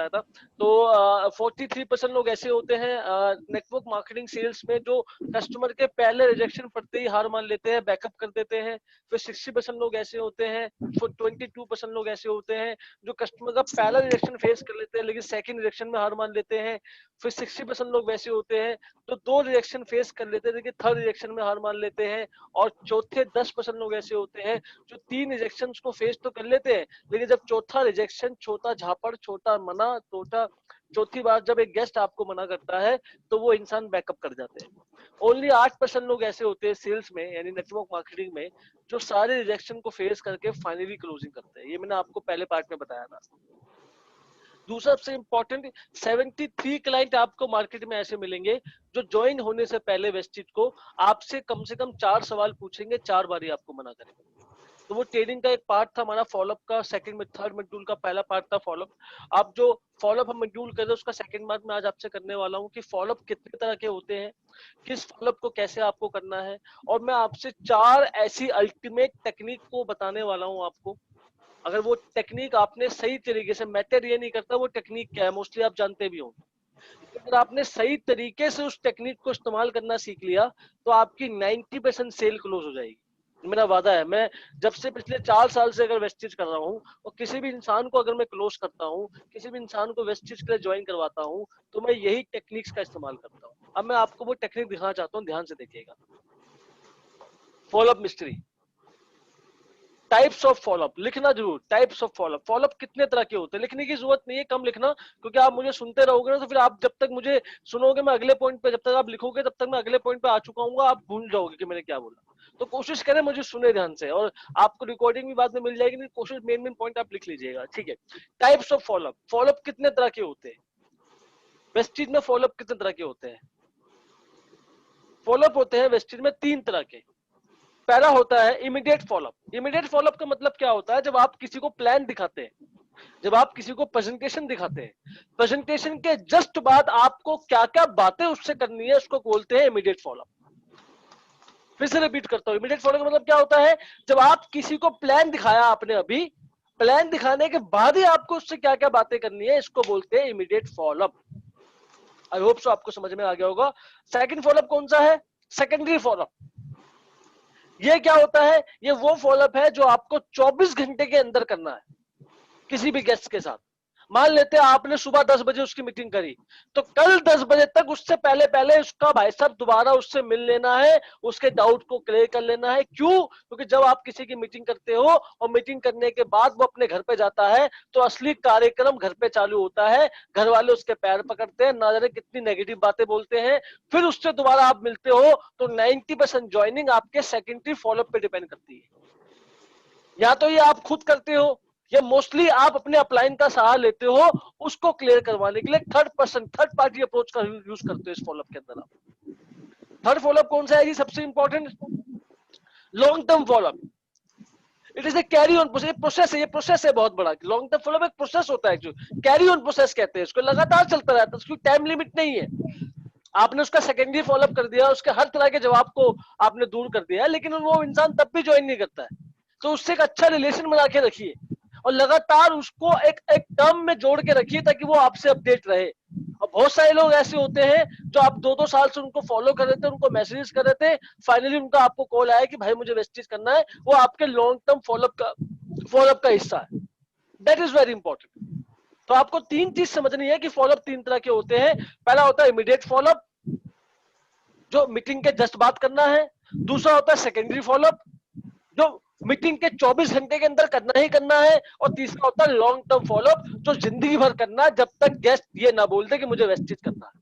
बताया था। तो 43% लोग ऐसे होते हैं नेटवर्क मार्केटिंग सेल्स में जो कस्टमर के पहले रिजेक्शन पड़ते ही हार मान लेते हैं, बैकअप कर देते हैं। फिर 60% लोग ऐसे होते हैं, 22% लोग ऐसे होते हैं जो कस्टमर का पहला रिजेक्शन फेस कर लेते हैं लेकिन सेकंड रिजेक्शन में हार मान लेते हैं। फिर 60% लोग वैसे होते हैं जो 2 रिजेक्शन फेस कर लेते हैं लेकिन थर्ड रिजेक्शन में हार मान लेते हैं। और चौथे 10% लोग ऐसे होते हैं जो 3 रिजेक्शन को फेस तो कर लेते हैं लेकिन जब चौथा रिजेक्शन, छोटा झापड़, छोटा मना, चौथी बार जब एक गेस्ट आपको मना करता है तो वो इंसान बैकअप कर जाते हैं। ओनली 8% लोग ऐसे होते हैं सेल्स में यानी नेटवर्क मार्केटिंग में जो सारे रिजेक्शन को फेस करके फाइनली क्लोजिंग करते हैं। ये मैंने आपको पहले पार्ट में बताया था। दूसरा सबसे इंपॉर्टेंट, 73 क्लाइंट आपको मार्केट में ऐसे मिलेंगे जो ज्वाइन होने से पहले वेस्टिज को आपसे कम से कम 4 सवाल पूछेंगे, 4 बार ही आपको मना करेंगे। तो वो ट्रेडिंग का एक पार्ट था हमारा फॉलोअप का, सेकंड में थर्ड मॉड्यूल का पहला पार्ट था फॉलोअप। अब जो फॉलोअप हम मॉड्यूल कर रहे हैं उसका सेकंड पार्ट में आज आपसे करने वाला हूँ कि फॉलोअप कितने तरह के होते हैं, किस फॉलोअप को कैसे आपको करना है, और मैं आपसे 4 ऐसी अल्टीमेट टेक्निक को बताने वाला हूँ आपको। अगर वो टेक्निक आपने सही तरीके से, मैटर ये नहीं करता वो टेक्निक क्या है, मोस्टली आप जानते भी होंगे, अगर आपने सही तरीके से उस टेक्निक को इस्तेमाल करना सीख लिया तो आपकी 90% सेल क्लोज हो जाएगी। मेरा वादा है, मैं जब से पिछले 4 साल से अगर वेस्टेज कर रहा हूँ और किसी भी इंसान को अगर मैं क्लोज करता हूँ, किसी भी इंसान को वेस्टेज के लिए ज्वाइन करवाता हूँ तो मैं यही टेक्निक्स का इस्तेमाल करता हूँ। अब मैं आपको वो टेक्निक दिखाना चाहता हूँ, ध्यान से देखिएगा। Follow up mystery, types of follow up, लिखना जरूर। टाइप्स ऑफ फॉलोअप, फॉलोअप कितने तरह के होते हैं लिखने की जरूरत नहीं है, कम लिखना, क्योंकि आप मुझे सुनते रहोगे ना तो फिर आप जब तक मुझे सुनोगे मैं अगले पॉइंट पे, जब तक आप लिखोगे तब तक मैं अगले पॉइंट पे आ चुका हूँ, आप भूल जाओगे कि मैंने क्या बोला। तो कोशिश करें मुझे सुने ध्यान से, और आपको रिकॉर्डिंग भी बाद में मिल जाएगी, कोशिश मेन मेन पॉइंट आप लिख लीजिएगा, ठीक है। टाइप्स ऑफ फॉलोअप, फॉलोअप कितने तरह के होते हैं, वेस्टिज में फॉलोअप कितने तरह के होते हैं। फॉलोअप होते हैं वेस्टिज में 3 तरह के। पहला होता है इमीडिएट फॉलोअप। इमीडिएट फॉलोअप का मतलब क्या होता है, जब आप किसी को प्लान दिखाते हैं, जब आप किसी को प्रेजेंटेशन दिखाते हैं, प्रेजेंटेशन के जस्ट बाद आपको क्या क्या बातें उससे करनी है, उसको बोलते हैं इमीडिएट फॉलोअप। फिर से रिपीट करता हूं, इमीडिएट फॉलोअप का मतलब क्या होता है, जब आप किसी को प्लान दिखाया, आपने अभी प्लान दिखाने के बाद ही आपको उससे क्या क्या बातें करनी है, इसको बोलते हैं immediate follow up. I hope so आपको समझ में आ गया होगा। सेकंड फॉलोअप कौन सा है, सेकेंडरी फॉलोअप। ये क्या होता है, ये वो फॉलोअप है जो आपको 24 घंटे के अंदर करना है किसी भी गेस्ट के साथ। मान लेते हैं आपने सुबह 10 बजे उसकी मीटिंग करी, तो कल 10 बजे तक उससे पहले पहले उसका भाई साहब दोबारा उससे मिल लेना है, उसके डाउट को क्लियर कर लेना है। क्यों, क्योंकि जब आप किसी की मीटिंग करते हो और मीटिंग करने के बाद वो अपने घर पे जाता है तो असली कार्यक्रम घर पे चालू होता है। घर वाले उसके पैर पकड़ते हैं, ना जाने कितनी नेगेटिव बातें बोलते हैं, फिर उससे दोबारा आप मिलते हो तो 90% ज्वाइनिंग आपके सेकेंडरी फॉलोअप पे डिपेंड करती है। या तो ये आप खुद करते हो या मोस्टली आप अपने अपलाइन का सहारा लेते हो उसको क्लियर करवाने के लिए थर्ड पार्टी अप्रोच का यूज करते हो इस फॉलोअप के अंदर। आप थर्ड फॉलोअप कौन सा है जी, सबसे important, long term follow up. It is a carry on process है, ये प्रोसेस है बहुत बड़ा। लॉन्ग टर्म फॉलोअप एक प्रोसेस होता है, कैरी ऑन प्रोसेस कहते हैं इसको, लगातार चलता रहता है, उसकी टाइम लिमिट नहीं है। आपने उसका सेकेंडरी फॉलोअप कर दिया, उसके हर तरह के जवाब को आपने दूर कर दिया, लेकिन वो इंसान तब भी ज्वाइन नहीं करता है, तो उससे एक अच्छा रिलेशन बना के रखिए और लगातार उसको एक एक टर्म में जोड़ के रखिए ताकि वो आपसे अपडेट रहे। और बहुत सारे लोग ऐसे होते हैं जो आप 2-2 साल से उनको फॉलो कर रहे थे, उनको मैसेजेस कर रहे थे, फाइनली उनका आपको कॉल आया कि भाई मुझे वेस्टेज करना है, वो आपके लॉन्ग टर्म फॉलोअप का हिस्सा है। That is very important. तो आपको 3 चीज समझनी है कि फॉलोअप 3 तरह के होते हैं। पहला होता है इमीडिएट फॉलोअप, जो मीटिंग के जस्ट बात करना है। दूसरा होता है सेकेंडरी फॉलोअप, जो मीटिंग के 24 घंटे के अंदर करना ही करना है। और तीसरा होता है लॉन्ग टर्म फॉलोअप, जो जिंदगी भर करना है जब तक गेस्ट ये ना बोल दे कि मुझे वेस्टेज करना है।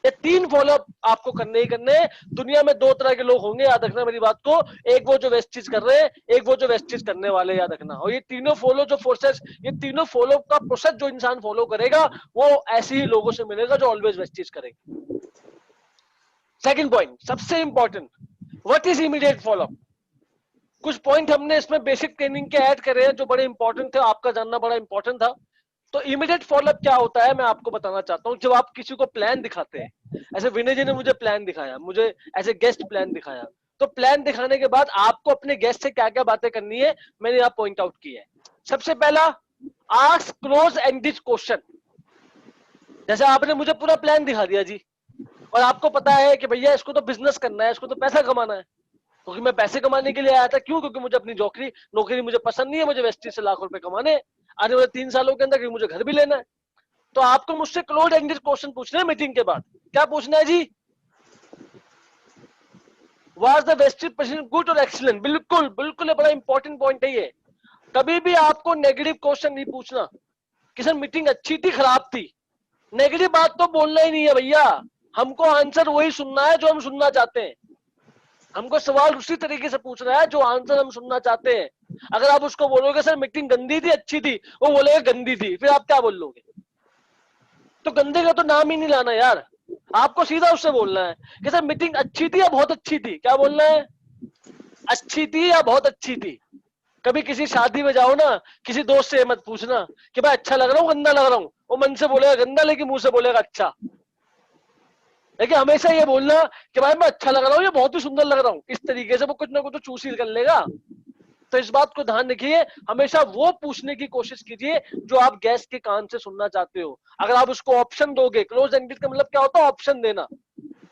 ये 3 फॉलोअप आपको करने ही करने हैं। दुनिया में 2 तरह के लोग होंगे, याद रखना मेरी बात को, एक वो जो वेस्टेज कर रहे हैं, एक वो जो वेस्टेज करने वाले, याद रखना। और ये तीनों फॉलो जो प्रोसेस, ये तीनों फॉलो का प्रोसेस जो इंसान फॉलो करेगा वो ऐसे ही लोगों से मिलेगा जो ऑलवेज वेस्टेज करेंगे। सेकंड पॉइंट सबसे important, what is immediate follow up. कुछ पॉइंट हमने इसमें बेसिक ट्रेनिंग के ऐड करे हैं जो बड़े इंपॉर्टेंट थे, आपका जानना बड़ा इंपॉर्टेंट था। तो इमीडिएट फॉलोअप क्या होता है मैं आपको बताना चाहता हूं। जब आप किसी को प्लान दिखाते हैं, ऐसे विनय जी ने मुझे प्लान दिखाया, मुझे एज ए गेस्ट प्लान दिखाया, तो प्लान दिखाने के बाद आपको अपने गेस्ट से क्या क्या बातें करनी है मैंने यहाँ पॉइंट आउट की है। सबसे पहला, आस्क क्लोज एंडेड क्वेश्चन। जैसे आपने मुझे पूरा प्लान दिखा दिया जी, और आपको पता है कि भैया इसको तो बिजनेस करना है, इसको तो पैसा कमाना है, क्योंकि मैं पैसे कमाने के लिए आया था। क्यों? क्योंकि मुझे अपनी नौकरी मुझे पसंद नहीं है, मुझे वेस्टी से लाखों रुपए कमाने आने वाले 3 सालों के अंदर, क्योंकि मुझे घर भी लेना है। तो आपको मुझसे क्लोज एंडेड क्वेश्चन पूछना है मीटिंग के बाद। क्या पूछना है जी? Was the veshti position good और एक्सीलेंट? बिल्कुल बिल्कुल, बड़ा इंपॉर्टेंट पॉइंट है ये। कभी भी आपको नेगेटिव क्वेश्चन नहीं पूछना कि सर मीटिंग अच्छी थी खराब थी। नेगेटिव बात तो बोलना ही नहीं है भैया। हमको आंसर वही सुनना है जो हम सुनना चाहते हैं। हमको सवाल उसी तरीके से पूछ रहा है जो आंसर हम सुनना चाहते हैं। अगर आप उसको बोलोगे सर मीटिंग गंदी थी अच्छी थी, वो बोलेगा गंदी थी, फिर आप क्या बोलोगे? तो गंदे का तो नाम ही नहीं लाना यार। आपको सीधा उससे बोलना है कि सर मीटिंग अच्छी थी या बहुत अच्छी थी। क्या बोलना है? अच्छी थी या बहुत अच्छी थी। कभी किसी शादी में जाओ ना, किसी दोस्त से मत पूछना कि भाई अच्छा लग रहा हूँ गंदा लग रहा हूँ। वो मन से बोलेगा गंदा, लेकिन मुंह से बोलेगा अच्छा। लेकिन हमेशा ये बोलना कि भाई मैं अच्छा लग रहा हूँ या बहुत ही सुंदर लग रहा हूँ। इस तरीके से वो कुछ ना कुछ तो चूज ही कर लेगा। तो इस बात को ध्यान रखिए, हमेशा वो पूछने की कोशिश कीजिए जो आप गेस्ट के कान से सुनना चाहते हो। अगर आप उसको ऑप्शन दोगे, क्लोज एंडेड का मतलब क्या होता है? ऑप्शन देना,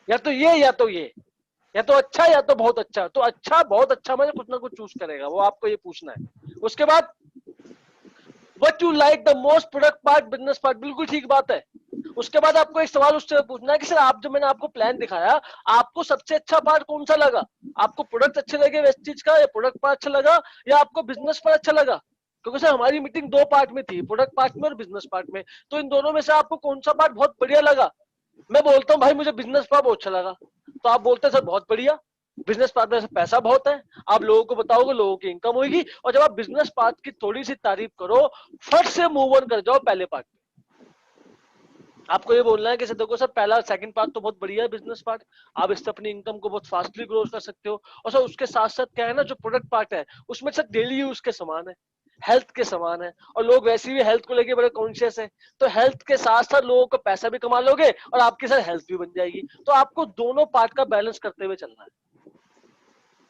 या तो ये या तो ये, या तो अच्छा या तो बहुत अच्छा। तो अच्छा बहुत अच्छा में कुछ ना कुछ चूज करेगा, वो आपको ये पूछना है। उसके बाद what you like the most, product part business part? बिल्कुल ठीक बात है। उसके बाद आपको एक सवाल उससे पूछना है कि सर आप जो मैंने आपको प्लान दिखाया, आपको सबसे अच्छा पार्ट कौन सा लगा? आपको प्रोडक्ट अच्छे लगे वेस्टीज का, या प्रोडक्ट पार्ट अच्छा लगा, या आपको बिजनेस पार्ट अच्छा लगा? क्योंकि सर हमारी मीटिंग 2 पार्ट में थी, प्रोडक्ट पार्ट में और बिजनेस पार्ट में। तो इन दोनों में से आपको कौन सा पार्ट बहुत बढ़िया लगा? मैं बोलता हूँ भाई मुझे बिजनेस पार्ट बहुत अच्छा लगा, तो आप बोलते हैं सर बहुत बढ़िया, बिजनेस पार्ट में पैसा बहुत है, आप लोगों को बताओगे, लोगों की इनकम होगी। और जब आप बिजनेस पार्ट की थोड़ी सी तारीफ करो, फट से मूव ऑन कर जाओ पहले पार्ट। आपको ये बोलना है कि सर देखो सर पहला सेकंड पार्ट तो बहुत बढ़िया है बिजनेस पार्ट, आप इससे अपनी इनकम को बहुत फास्टली ग्रो कर सकते हो। और सर उसके साथ साथ क्या है ना, जो प्रोडक्ट पार्ट है उसमें सर डेली यूज के सामान है, हेल्थ के सामान है, और लोग वैसे भी हेल्थ को लेके बड़े कॉन्शियस है। तो हेल्थ के साथ साथ लोगों को पैसा भी कमा लोगे और आपके साथ हेल्थ भी बन जाएगी। तो आपको दोनों पार्ट का बैलेंस करते हुए चलना है।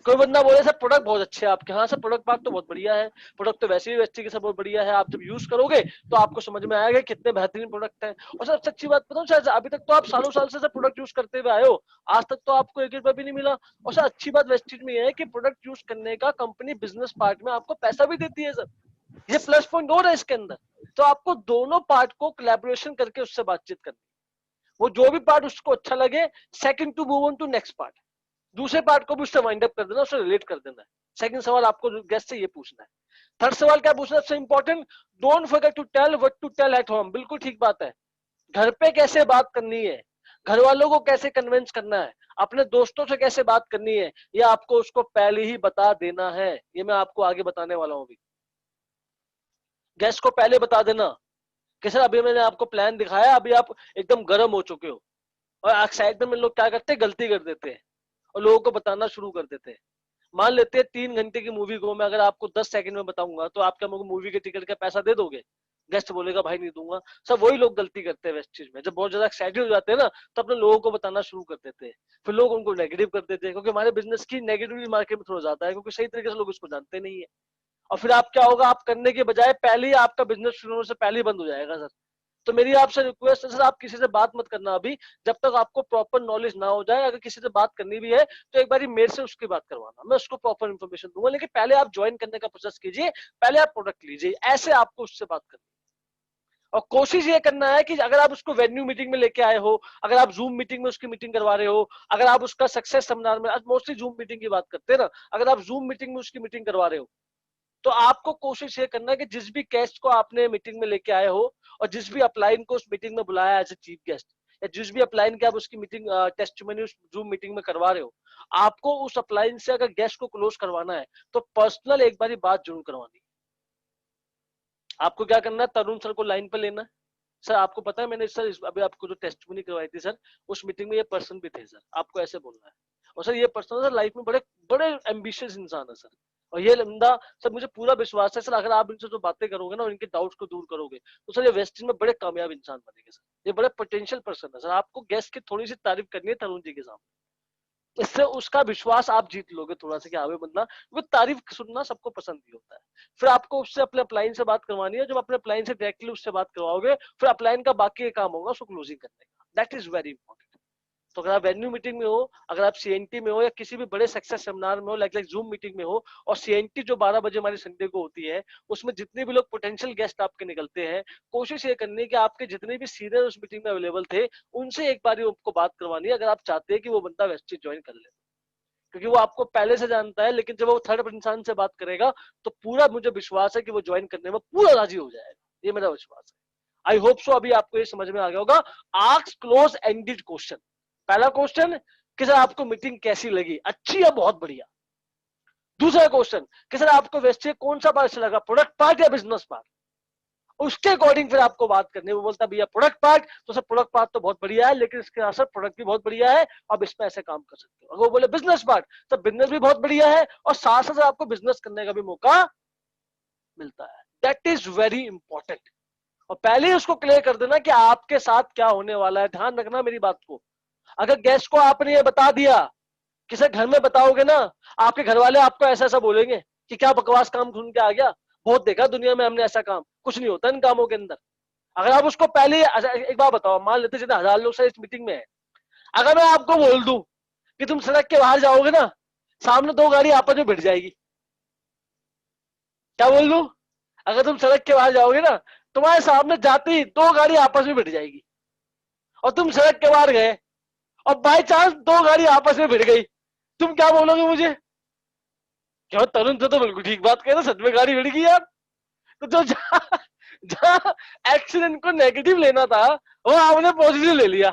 कोई बंदा बोले सर प्रोडक्ट बहुत अच्छे हैं आपके, हाँ सर प्रोडक्ट पार्ट तो बहुत बढ़िया है, प्रोडक्ट तो वैसे भी वेस्टी के सब बहुत बढ़िया है, आप जब यूज करोगे तो आपको समझ में आएगा कितने बेहतरीन प्रोडक्ट हैं। और सर सच्ची बात बताऊं सर, अभी तक तो आप सालों साल से सर प्रोडक्ट यूज करते हुए आए हो, आज तक तो आपको 1 रुपया भी नहीं मिला। और सर अच्छी बात वेस्टीज में है कि प्रोडक्ट यूज करने का कंपनी बिजनेस पार्ट में आपको पैसा भी देती है सर, ये प्लस पॉइंट और है इसके अंदर। तो आपको दोनों पार्ट को कोलैबोरेशन करके उससे बातचीत करनी, वो जो भी पार्ट उसको अच्छा लगे, second to move on to next part, दूसरे पार्ट को भी उससे वाइंड अप कर देना, उससे रिलेट कर देना है। सेकंड सवाल आपको गेस्ट से ये पूछना है। थर्ड सवाल क्या पूछना है सबसे important? Don't forget to tell what to tell at home. बिल्कुल ठीक बात है, घर पे कैसे बात करनी है, घर वालों को कैसे कन्विंस करना है, अपने दोस्तों से कैसे बात करनी है, ये आपको उसको पहले ही बता देना है। ये मैं आपको आगे बताने वाला हूँ। अभी गेस्ट को पहले बता देना कि सर अभी मैंने आपको प्लान दिखाया, अभी आप एकदम गर्म हो चुके हो। और एक्साइटमेंट में लोग क्या करते हैं, गलती कर देते हैं और लोगों को बताना शुरू कर देते हैं। मान लेते हैं 3 घंटे की मूवी को मैं अगर आपको 10 सेकंड में बताऊंगा, तो आप क्या मुझे मूवी के टिकट का पैसा दे दोगे? गेस्ट बोलेगा भाई नहीं दूंगा। सब वही लोग गलती करते हैं वेस्ट चीज में, जब बहुत ज्यादा एक्साइटेड हो जाते हैं ना, तो अपने लोगों को बताना शुरू कर देते हैं, फिर लोग उनको नेगेटिव कर देते हैं, क्योंकि हमारे बिजनेस की नेगेटिविटी मार्केट में थोड़ा ज्यादा है, क्योंकि सही तरीके से लोग उसको जानते नहीं है। और फिर आप क्या होगा, आप करने के बजाय पहले ही आपका बिजनेस शुरू होने से पहले ही बंद हो जाएगा सर। तो मेरी आपसे रिक्वेस्ट है सर, आप किसी से बात मत करना अभी, जब तक आपको प्रॉपर नॉलेज ना हो जाए। अगर किसी से बात करनी भी है तो एक बार मेरे से उसकी बात करवाना, मैं उसको प्रॉपर इन्फॉर्मेशन दूंगा, लेकिन पहले आप ज्वाइन करने का प्रोसेस कीजिए, पहले आप प्रोडक्ट लीजिए, ऐसे आपको उससे बात करनी है। और कोशिश ये करना है कि अगर आप उसको वेन्यू मीटिंग में लेके आए हो, अगर आप जूम मीटिंग में उसकी मीटिंग करवा रहे हो, अगर आप उसका सक्सेस सेमिनार में, आज मोस्टली जूम मीटिंग की बात करते हैं ना, अगर आप जूम मीटिंग में उसकी मीटिंग करवा रहे हो, तो आपको कोशिश ये करना है कि जिस भी गेस्ट को आपने मीटिंग में लेके आए हो, और जिस भी अपलाइन को उस मीटिंग में बुलाया एज ए चीफ गेस्ट, या जिस भी अपलाइन के आप उसकी मीटिंग टेस्टिमनी उस जूम मीटिंग में करवा रहे हो, आपको उस अपलाइन से अगर गेस्ट को क्लोज करवाना है तो पर्सनल एक बारी बात जरूर करवानी है। आपको क्या करना है, तरुण सर को लाइन पर लेना है। सर आपको पता है मैंने सर अभी आपको जो टेस्टिमनी करवाई थी सर, उस मीटिंग में ये पर्सन भी थे सर, आपको ऐसे बोलना है। और सर ये पर्सन सर लाइफ में बड़े बड़े एम्बिशियस इंसान है सर, और ये बंदा सर मुझे पूरा विश्वास है सर, अगर आप इनसे जो बातें करोगे ना और इनके डाउट्स को दूर करोगे, तो सर ये वेस्टिन में बड़े कामयाब इंसान बनेंगे सर, ये बड़े पोटेंशियल पर्सन है सर। आपको गेस्ट की थोड़ी सी तारीफ करनी है तरुण जी के सामने। इससे उसका विश्वास आप जीत लोगे थोड़ा सा कि हाँ भाई बंदा, वो तारीफ सुनना सबको पसंद ही होता है। फिर आपको उससे अपने अपलाइन से बात करवानी है, जब अपने अपलाइन से डायरेक्टली उससे बात करवाओगे फिर अपलाइन का बाकी काम होगा उसको क्लोजिंग करने का। That is very important. तो अगर आप वेन्यू मीटिंग में हो, अगर आप सीएनटी में हो या किसी भी बड़े सक्सेस सेमिनार में हो, लाइक जूम मीटिंग में हो, और सीएनटी जो 12 बजे हमारी संडे को होती है, उसमें जितने भी लोग पोटेंशियल गेस्ट आपके निकलते हैं, कोशिश ये करनी है कि आपके जितने भी सीनियर उस मीटिंग में अवेलेबल थे उनसे एक बार आपको बात करवानी है, अगर आप चाहते हैं कि वो बंदा वेस्टेज ज्वाइन कर ले, क्योंकि वो आपको पहले से जानता है। लेकिन जब वो थर्ड इंसान से बात करेगा तो पूरा मुझे विश्वास है कि वो ज्वाइन करने में पूरा राजी हो जाएगा, ये मेरा विश्वास है। आई होप सो अभी आपको ये समझ में आ गया होगा। Ask close ended question. पहला क्वेश्चन कि सर आपको मीटिंग कैसी लगी, अच्छी या बहुत बढ़िया। दूसरा क्वेश्चन कि सर आपको वेस्टेज कौन सा पार्ट अच्छा लगा, प्रोडक्ट पार्ट या बिजनेस पार्ट। उसके अकॉर्डिंग फिर आपको बात करनी है। वो बोलता भैया प्रोडक्ट पार्ट, तो सर प्रोडक्ट पार्ट तो बहुत बढ़िया है, लेकिन इसके साथ प्रोडक्ट भी बहुत बढ़िया है, अब इसमें ऐसे काम कर सकते हो। अगर वो बोले बिजनेस पार्ट, तो बिजनेस भी बहुत बढ़िया है और साथ साथ आपको बिजनेस करने का भी मौका मिलता है। That is very important. और पहले ही उसको क्लियर कर देना कि आपके साथ क्या होने वाला है। ध्यान रखना मेरी बात को। अगर गेस्ट को आपने ये बता दिया, किसी घर में बताओगे ना, आपके घर वाले आपको ऐसा ऐसा बोलेंगे कि क्या बकवास काम ढूंढ के आ गया, बहुत देखा दुनिया में हमने ऐसा काम, कुछ नहीं होता इन कामों के अंदर। अगर आप उसको पहले एक बार बताओ, मान लेते जितने 1000 लोग इस मीटिंग में है, अगर मैं आपको बोल दूं कि तुम सड़क के बाहर जाओगे ना, सामने 2 गाड़ी आपस में भिड़ जाएगी, क्या बोल दूं? अगर तुम सड़क के बाहर जाओगे ना, तुम्हारे सामने जाती ही 2 गाड़ी आपस में भिड़ जाएगी, और तुम सड़क के बाहर गए और बाई चांस 2 गाड़ी आपस में भिड़ गई, तुम क्या बोलोगे मुझे? क्यों तरुण तो बिल्कुल ठीक बात कह रहे, सच में गाड़ी भिड़ गई यार। तो जो जहां एक्सीडेंट को नेगेटिव लेना था, वो आपने पॉजिटिव ले लिया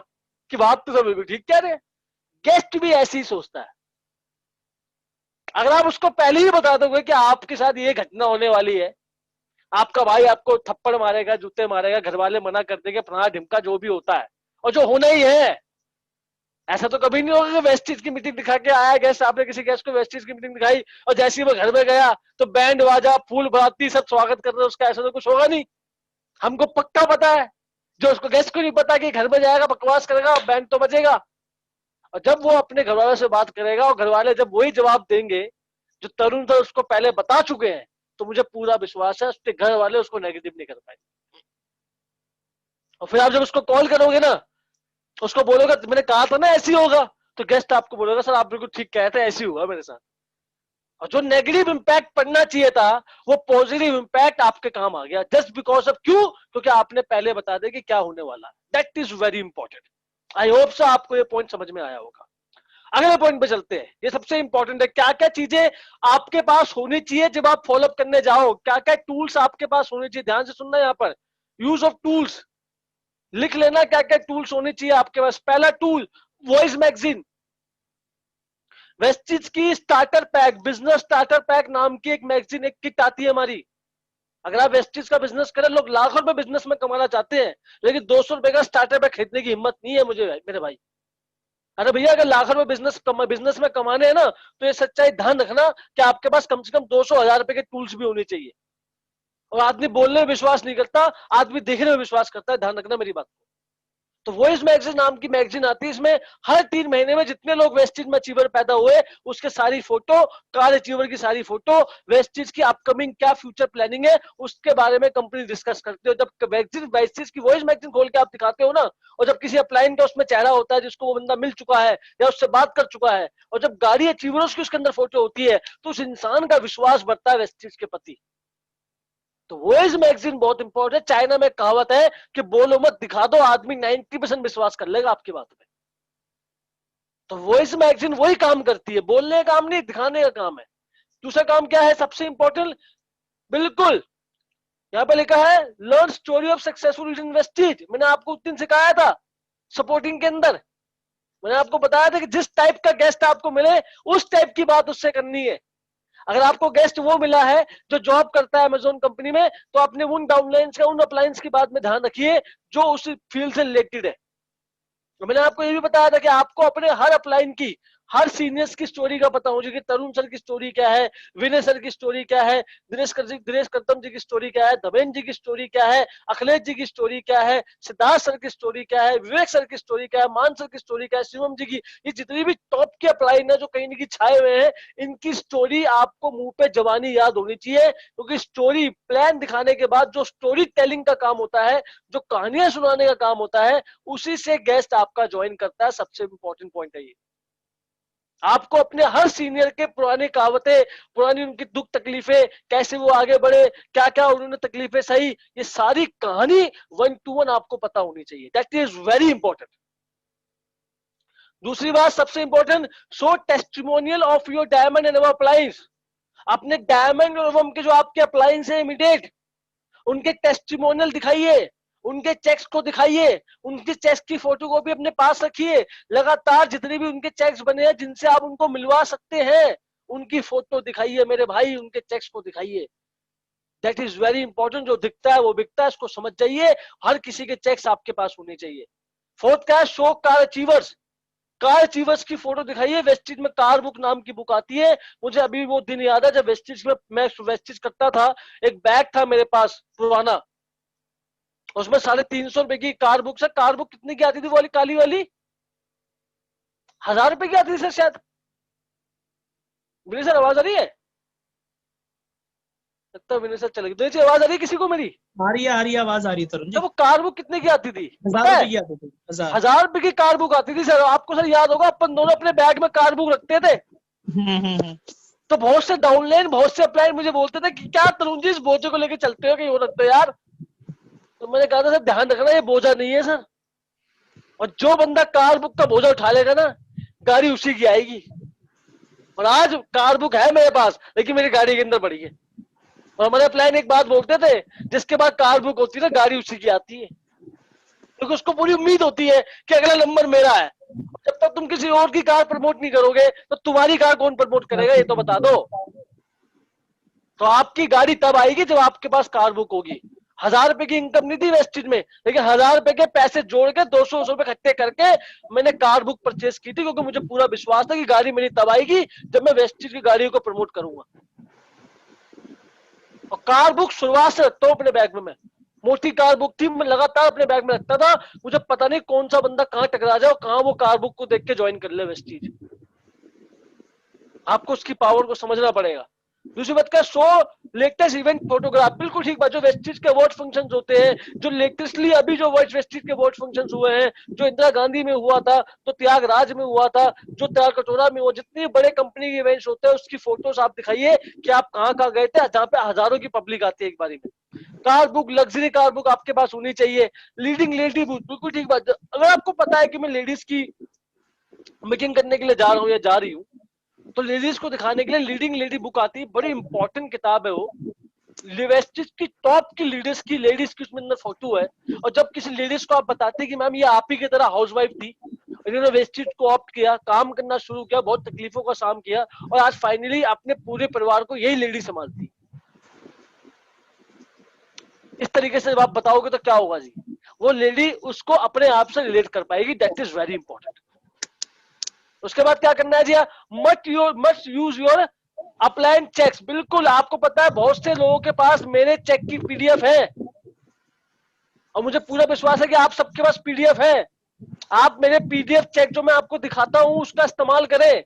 कि बात तो सब बिल्कुल ठीक कह रहे हैं। गेस्ट भी ऐसे ही सोचता है। अगर आप उसको पहले ही बता दोगे कि आपके साथ ये घटना होने वाली है, आपका भाई आपको थप्पड़ मारेगा, जूते मारेगा, घर वाले मना कर देंगे, फलाना ढिमका जो भी होता है, और जो होना ही है। ऐसा तो कभी नहीं होगा कि वेस्टिज की मीटिंग दिखा के आया गेस्ट, आपने किसी गेस्ट को वेस्टिज की मीटिंग दिखाई और जैसे ही वो घर में गया तो बैंड बाजा फूल बराती सब स्वागत कर रहे, उसका ऐसा तो कुछ होगा नहीं। हमको पक्का पता है, जो उसको गेस्ट को नहीं पता कि घर में जाएगा बकवास करेगा, बैंड तो बजेगा। और जब वो अपने घर वालों से बात करेगा और घर वाले जब वही जवाब देंगे जो तरुण सर उसको पहले बता चुके हैं, तो मुझे पूरा विश्वास है उसके घर वाले उसको नेगेटिव नहीं कर पाएंगे। और फिर आप जब उसको कॉल करोगे ना, उसको बोलोगे मैंने कहा था ना ऐसे ही होगा, तो गेस्ट आपको बोलेगा सर आप बिल्कुल ठीक कहते हैं, ऐसे ही हुआ मेरे साथ। और जो नेगेटिव इंपैक्ट पड़ना चाहिए था, वो पॉजिटिव इंपैक्ट आपके काम आ गया, जस्ट बिकॉज ऑफ क्यों? क्योंकि आपने पहले बता दिया कि क्या होने वाला है। That is very important. I hope so आपको ये पॉइंट समझ में आया होगा। अगले पॉइंट पे चलते हैं, ये सबसे इंपॉर्टेंट है। क्या क्या चीजें आपके पास होनी चाहिए जब आप फॉलोअप करने जाओ, क्या क्या टूल्स आपके पास होने चाहिए। ध्यान से सुनना, यहाँ पर यूज ऑफ टूल्स लिख लेना, क्या क्या टूल्स होने चाहिए आपके पास। पहला टूल, वॉइस मैगजीन। वेस्टिज की starter pack, business starter pack नाम की एक मैगजीन, एक किट आती है हमारी। अगर आप वेस्टिज का बिजनेस करें, लोग लाखों रुपए बिजनेस में कमाना चाहते हैं, लेकिन 200 रुपए का स्टार्टर पैक खरीदने की हिम्मत नहीं है मुझे मेरे भाई। अरे भैया अगर लाख रुपए बिजनेस में कमाने हैं ना, तो ये सच्चाई ध्यान रखना कि आपके पास कम से कम 200,000 रुपए के टूल्स भी होने चाहिए। और आदमी बोलने में विश्वास नहीं करता, आदमी देखने में विश्वास करता है। ध्यान रखना मेरी बात। तो वॉइस मैगजीन नाम की मैगजीन आती है, इसमें हर 3 महीने में जितने लोग वेस्टिज में अचीवर पैदा हुए उसके सारी फोटो, कार अचीवर की सारी फोटो, वेस्टिज की अपकमिंग क्या फ्यूचर प्लानिंग है उसके बारे में कंपनी डिस्कस करती है। जब वेस्टिज की वॉइस मैगजीन खोल के आप दिखाते हो ना, और जब किसी अपलाइन का उसमें चेहरा होता है जिसको वो बंदा मिल चुका है या उससे बात कर चुका है, और जब गाड़ी अचीवर्स की उसके अंदर फोटो होती है, तो उस इंसान का विश्वास बढ़ता है वेस्टिज के प्रति। तो वॉइस मैगजीन बहुत इंपॉर्टेंट है। चाइना में कहावत है कि बोलो मत दिखा दो, आदमी 90% विश्वास कर लेगा आपकी बात में। तो वॉइस मैगजीन वही काम करती है, बोलने का काम नहीं, दिखाने का काम है। दूसरा काम क्या है सबसे इंपॉर्टेंट, बिल्कुल यहां पे लिखा है लर्न स्टोरी ऑफ सक्सेसफुल इन्वेस्टेज। मैंने आपको उस दिन सिखाया था सपोर्टिंग के अंदर, मैंने आपको बताया था कि जिस टाइप का गेस्ट आपको मिले उस टाइप की बात उससे करनी है। अगर आपको गेस्ट वो मिला है जो जॉब करता है अमेज़न कंपनी में, तो अपने उन डाउनलाइंस का, उन अपलायंस की बात में ध्यान रखिए जो उस फील्ड से रिलेटेड है। तो मैंने आपको ये भी बताया था कि आपको अपने हर अपलाइन की हर सीनियर्स की स्टोरी का पता मुझे कि तरुण सर की स्टोरी क्या है, विनय सर की स्टोरी क्या है, दिनेश करतम जी की स्टोरी क्या है, धमेंद्र जी की स्टोरी क्या है, अखिलेश जी की स्टोरी क्या है, सिद्धार्थ सर की स्टोरी क्या है, विवेक सर की स्टोरी क्या है, मान सर की स्टोरी क्या है, शिवम जी की, ये जितनी भी टॉप के अपलाइन है जो कहीं ना कहीं छाए हुए हैं, इनकी स्टोरी आपको मुंह पे जबानी याद होनी चाहिए, क्योंकि स्टोरी प्लान दिखाने के बाद जो स्टोरी टेलिंग का काम होता है, जो कहानियां सुनाने का काम होता है, उसी से गेस्ट आपका ज्वाइन करता है। सबसे इंपॉर्टेंट पॉइंट है ये। आपको अपने हर सीनियर के पुरानी कहावतें, पुरानी उनकी दुख तकलीफें, कैसे वो आगे बढ़े, क्या क्या उन्होंने तकलीफें सही, ये सारी कहानी 1 to 1 आपको पता होनी चाहिए। That is very important. दूसरी बात सबसे important, show testimonial of your diamond and appliance. अपने डायमंड और के जो आपके अप्लायंस है इमीडिएट, उनके टेस्टिमोनियल दिखाइए, उनके चेक्स को दिखाइए, उनके चेक्स की फोटो को भी अपने पास रखिए। लगातार जितने भी उनके चेक्स बने हैं जिनसे आप उनको मिलवा सकते हैं, उनकी फोटो दिखाइए मेरे भाई, उनके चेक्स को दिखाइए। That is very important. जो दिखता है वो बिकता है, इसको समझ जाइए। हर किसी के चेक्स आपके पास होने चाहिए। फोर्थ क्या है, show car achievers. Car achievers की फोटो दिखाइए। वेस्टिज में कार बुक नाम की बुक आती है। मुझे अभी वो दिन याद है जब वेस्टिज में मैं वेस्टिज करता था, एक बैग था मेरे पास पुराना, उसमें 350 रुपए की कार बुक है। कार बुक कितने की आती थी वो वाली काली वाली? 1000 रुपए की आती थी सर शायद। मेरी सर आवाज आ रही है? लगता है मेरे सर चले गई। आवाज आ रही है किसी को मेरी? आ रही है, आवाज आ रही है तरुण जी। तो वो कार बुक कितने की आती थी? 1000 रुपए की आती थी। 1000 रुपए की कार बुक आती थी सर। आपको सर याद होगा अपन दोनों अपने बैग में कार बुक रखते थे। तो बहुत से डाउनलाइन, बहुत से अपलाइन मुझे बोलते थे कि क्या तरुण जी इस बोझे को लेके चलते हो, कहीं हो रखते हो यार। तो मैंने कहा था सर ध्यान रखना ये बोझा नहीं है सर, और जो बंदा कार बुक का बोझा उठा लेगा ना, गाड़ी उसी की आएगी। और आज कार बुक है मेरे पास, लेकिन मेरी गाड़ी के अंदर पड़ी है। और हमारे प्लान एक बात बोलते थे, जिसके बाद कार बुक होती है ना, गाड़ी उसी की आती है, क्योंकि उसको पूरी उम्मीद होती है कि अगला नंबर मेरा है। जब तक तुम किसी और की कार प्रमोट नहीं करोगे तो तुम्हारी कार कौन प्रमोट करेगा, ये तो बता दो। तो आपकी गाड़ी तब आएगी जब आपके पास कार बुक होगी। 1000 रुपए की इनकम नहीं थी वेस्टिज में, लेकिन 1000 रुपए के पैसे जोड़ के 200 रुपए इकट्ठे करके मैंने कार बुक परचेस की थी, क्योंकि मुझे पूरा विश्वास था कि गाड़ी मेरी तब आएगी जब मैं वेस्टिज की गाड़ियों को प्रमोट करूंगा। और कार बुक शुरुआत से रखता हूँ अपने बैग में। मैं मोटी कार बुक थी, मैं लगातार अपने बैग में रखता था। मुझे पता नहीं कौन सा बंदा कहाँ टकरा जाए और कहाँ वो कार बुक को देख के ज्वाइन कर ले वेस्टिज। आपको उसकी पावर को समझना पड़ेगा। दूसरी बात क्या, शो लेटेस्ट इवेंट फोटोग्राफ। बिल्कुल ठीक बात। जो वेस्टिज के अवार्ड फंक्शंस होते हैं, जो लेटेस्टली अभी जो वेस्टिज के अवार्ड फंक्शंस हुए हैं, जो इंदिरा गांधी में हुआ था, तो त्यागराज में हुआ था, जो त्याग कटोरा में हुआ, जितनी बड़े कंपनी के इवेंट्स होते हैं उसकी फोटोज आप दिखाइए कि आप कहाँ कहाँ गए थे, जहाँ पे हजारों की पब्लिक आती है एक बारी में। Car book, luxury car book आपके पास होनी चाहिए। लीडिंग लेडी बुक, बिल्कुल ठीक बात। अगर आपको पता है कि मैं लेडीज की मीटिंग करने के लिए जा रहा हूँ या जा रही हूँ, तो लेडीज को दिखाने के लिए लीडिंग लेडी बुक आती है। बड़ी इंपॉर्टेंट किताब है वो। वेस्टिज की टॉप की लीडर्स की, लेडीज की उसमें अंदर फोटो है। और जब किसी लेडीज को आप बताते हैं कि मैम ये आप ही की तरह हाउसवाइफ थी, इन्होंने वेस्टिज को ऑप्ट किया, काम करना शुरू किया, बहुत तकलीफों का सामना किया, और आज फाइनली अपने पूरे परिवार को यही लेडी संभालती। इस तरीके से जब आप बताओगे तो क्या होगा जी, वो लेडी उसको अपने आप से रिलेट कर पाएगी। That is very important. उसके बाद क्या करना है जी, must use your upline checks. बिल्कुल आपको पता है बहुत से लोगों के पास मेरे चेक की पीडीएफ है, और मुझे पूरा विश्वास है कि आप सबके पास पीडीएफ है। आप मेरे पीडीएफ चेक जो मैं आपको दिखाता हूं उसका इस्तेमाल करें।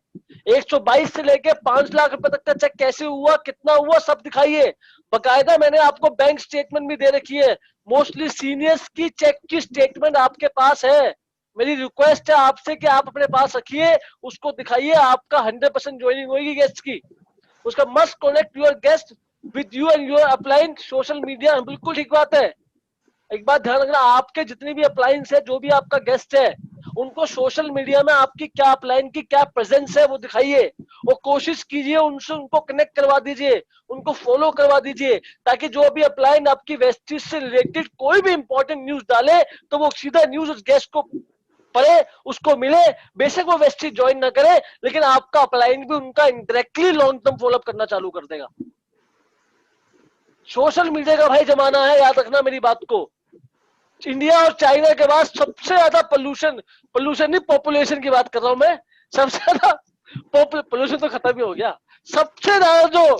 122 से लेके 5 लाख रुपए तक का चेक कैसे हुआ, कितना हुआ, सब दिखाइए। बकायदा मैंने आपको बैंक स्टेटमेंट भी दे रखी है। मोस्टली सीनियर्स की चेक की स्टेटमेंट आपके पास है। मेरी रिक्वेस्ट है आपसे कि आप अपने पास रखिए, उसको दिखाइए। आपका 100% ज्वाइनिंग होगी गेस्ट की। उसका must connect your guest with you and your upline social media. बिल्कुल ठीक बात है। एक बात ध्यान रखना, आपके जितने भी अपलाइंस है, जो भी आपका गेस्ट है, उनको सोशल मीडिया में आपकी क्या अपलाइन की क्या प्रेजेंस है वो दिखाइए। वो कोशिश कीजिए उनसे, उनको कनेक्ट करवा दीजिए, उनको फॉलो करवा दीजिए, ताकि जो भी अपलाइन आपकी वेस्टिज से रिलेटेड कोई भी इंपॉर्टेंट न्यूज डाले तो वो सीधा न्यूज उस गेस्ट को पढ़े, उसको मिले। बेशक वो वेस्टिज ज्वाइन ना करे, लेकिन आपका अपलाइन भी उनका इंडायरेक्टली लॉन्ग टर्म फॉलोअप करना चालू कर देगा। सोशल मीडिया का भाई जमाना है, याद रखना मेरी बात को। इंडिया और चाइना के बाद सबसे ज्यादा पोल्यूशन नहीं, पॉपुलेशन की बात कर रहा हूं मैं, सबसे ज्यादा पोल्यूशन तो खत्म ही हो गया, सबसे ज्यादा जो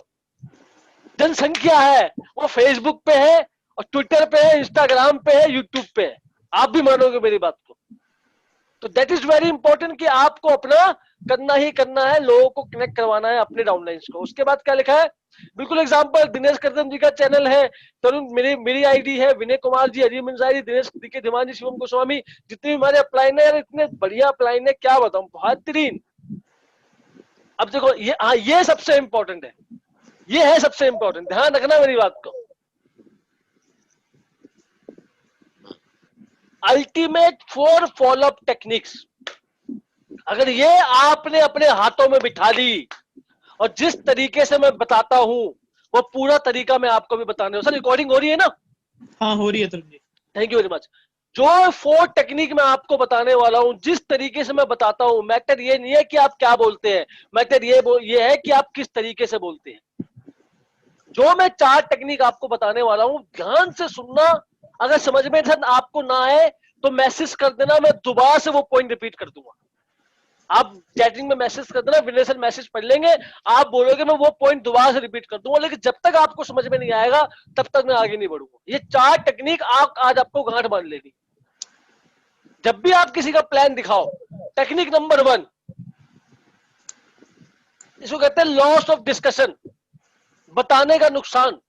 जनसंख्या है वो फेसबुक पे है और ट्विटर पे है, इंस्टाग्राम पे है, यूट्यूब पे है। आप भी मानोगे मेरी बात को। तो दैट इज वेरी इंपॉर्टेंट कि आपको अपना करना ही करना है, लोगों को कनेक्ट करवाना है अपने डाउनलाइंस को। उसके बाद क्या लिखा है, बिल्कुल एग्जांपल, दिनेश करदम जी का चैनल है, तरुण मेरी आईडी है, विनय कुमार जी, अजीम अंसारी, दिनेश के धीमान जी, शिवम गोस्वामी, जितने भी हमारे अपलाइन है, इतने बढ़िया अपलाइन है, क्या बताऊं, बेहतरीन। अब देखो ये, हाँ ये सबसे इंपॉर्टेंट है, ये है सबसे इंपॉर्टेंट, ध्यान रखना मेरी बात को। अल्टीमेट 4 फॉलोअप टेक्निक्स, अगर ये आपने अपने हाथों में बिठा ली और जिस तरीके से मैं बताता हूं वो पूरा तरीका मैं आपको भी बताने हूं। सर रिकॉर्डिंग हो रही है ना? हाँ हो रही है Tarun ji. Thank you very much. जो 4 टेक्निक मैं आपको बताने वाला हूं, जिस तरीके से मैं बताता हूं, मैटर ये नहीं है कि आप क्या बोलते हैं, मैटर ये है कि आप किस तरीके से बोलते हैं। जो मैं 4 टेक्निक आपको बताने वाला हूं, ध्यान से सुनना। अगर समझ में आपको ना आए तो मैसेज कर देना, मैं दोबारा से वो पॉइंट रिपीट कर दूंगा। आप चैटिंग में मैसेज कर देना, विनय सर मैसेज पढ़ लेंगे, आप बोलोगे मैं वो पॉइंट दोबारा से रिपीट कर दूंगा, लेकिन जब तक आपको समझ में नहीं आएगा तब तक मैं आगे नहीं बढ़ूंगा। ये 4 टेक्निक आज आपको गांठ बांध लेनी। जब भी आप किसी का प्लान दिखाओ, टेक्निक नंबर 1, इसको कहते हैं लॉस ऑफ डिस्कशन, बताने का नुकसान।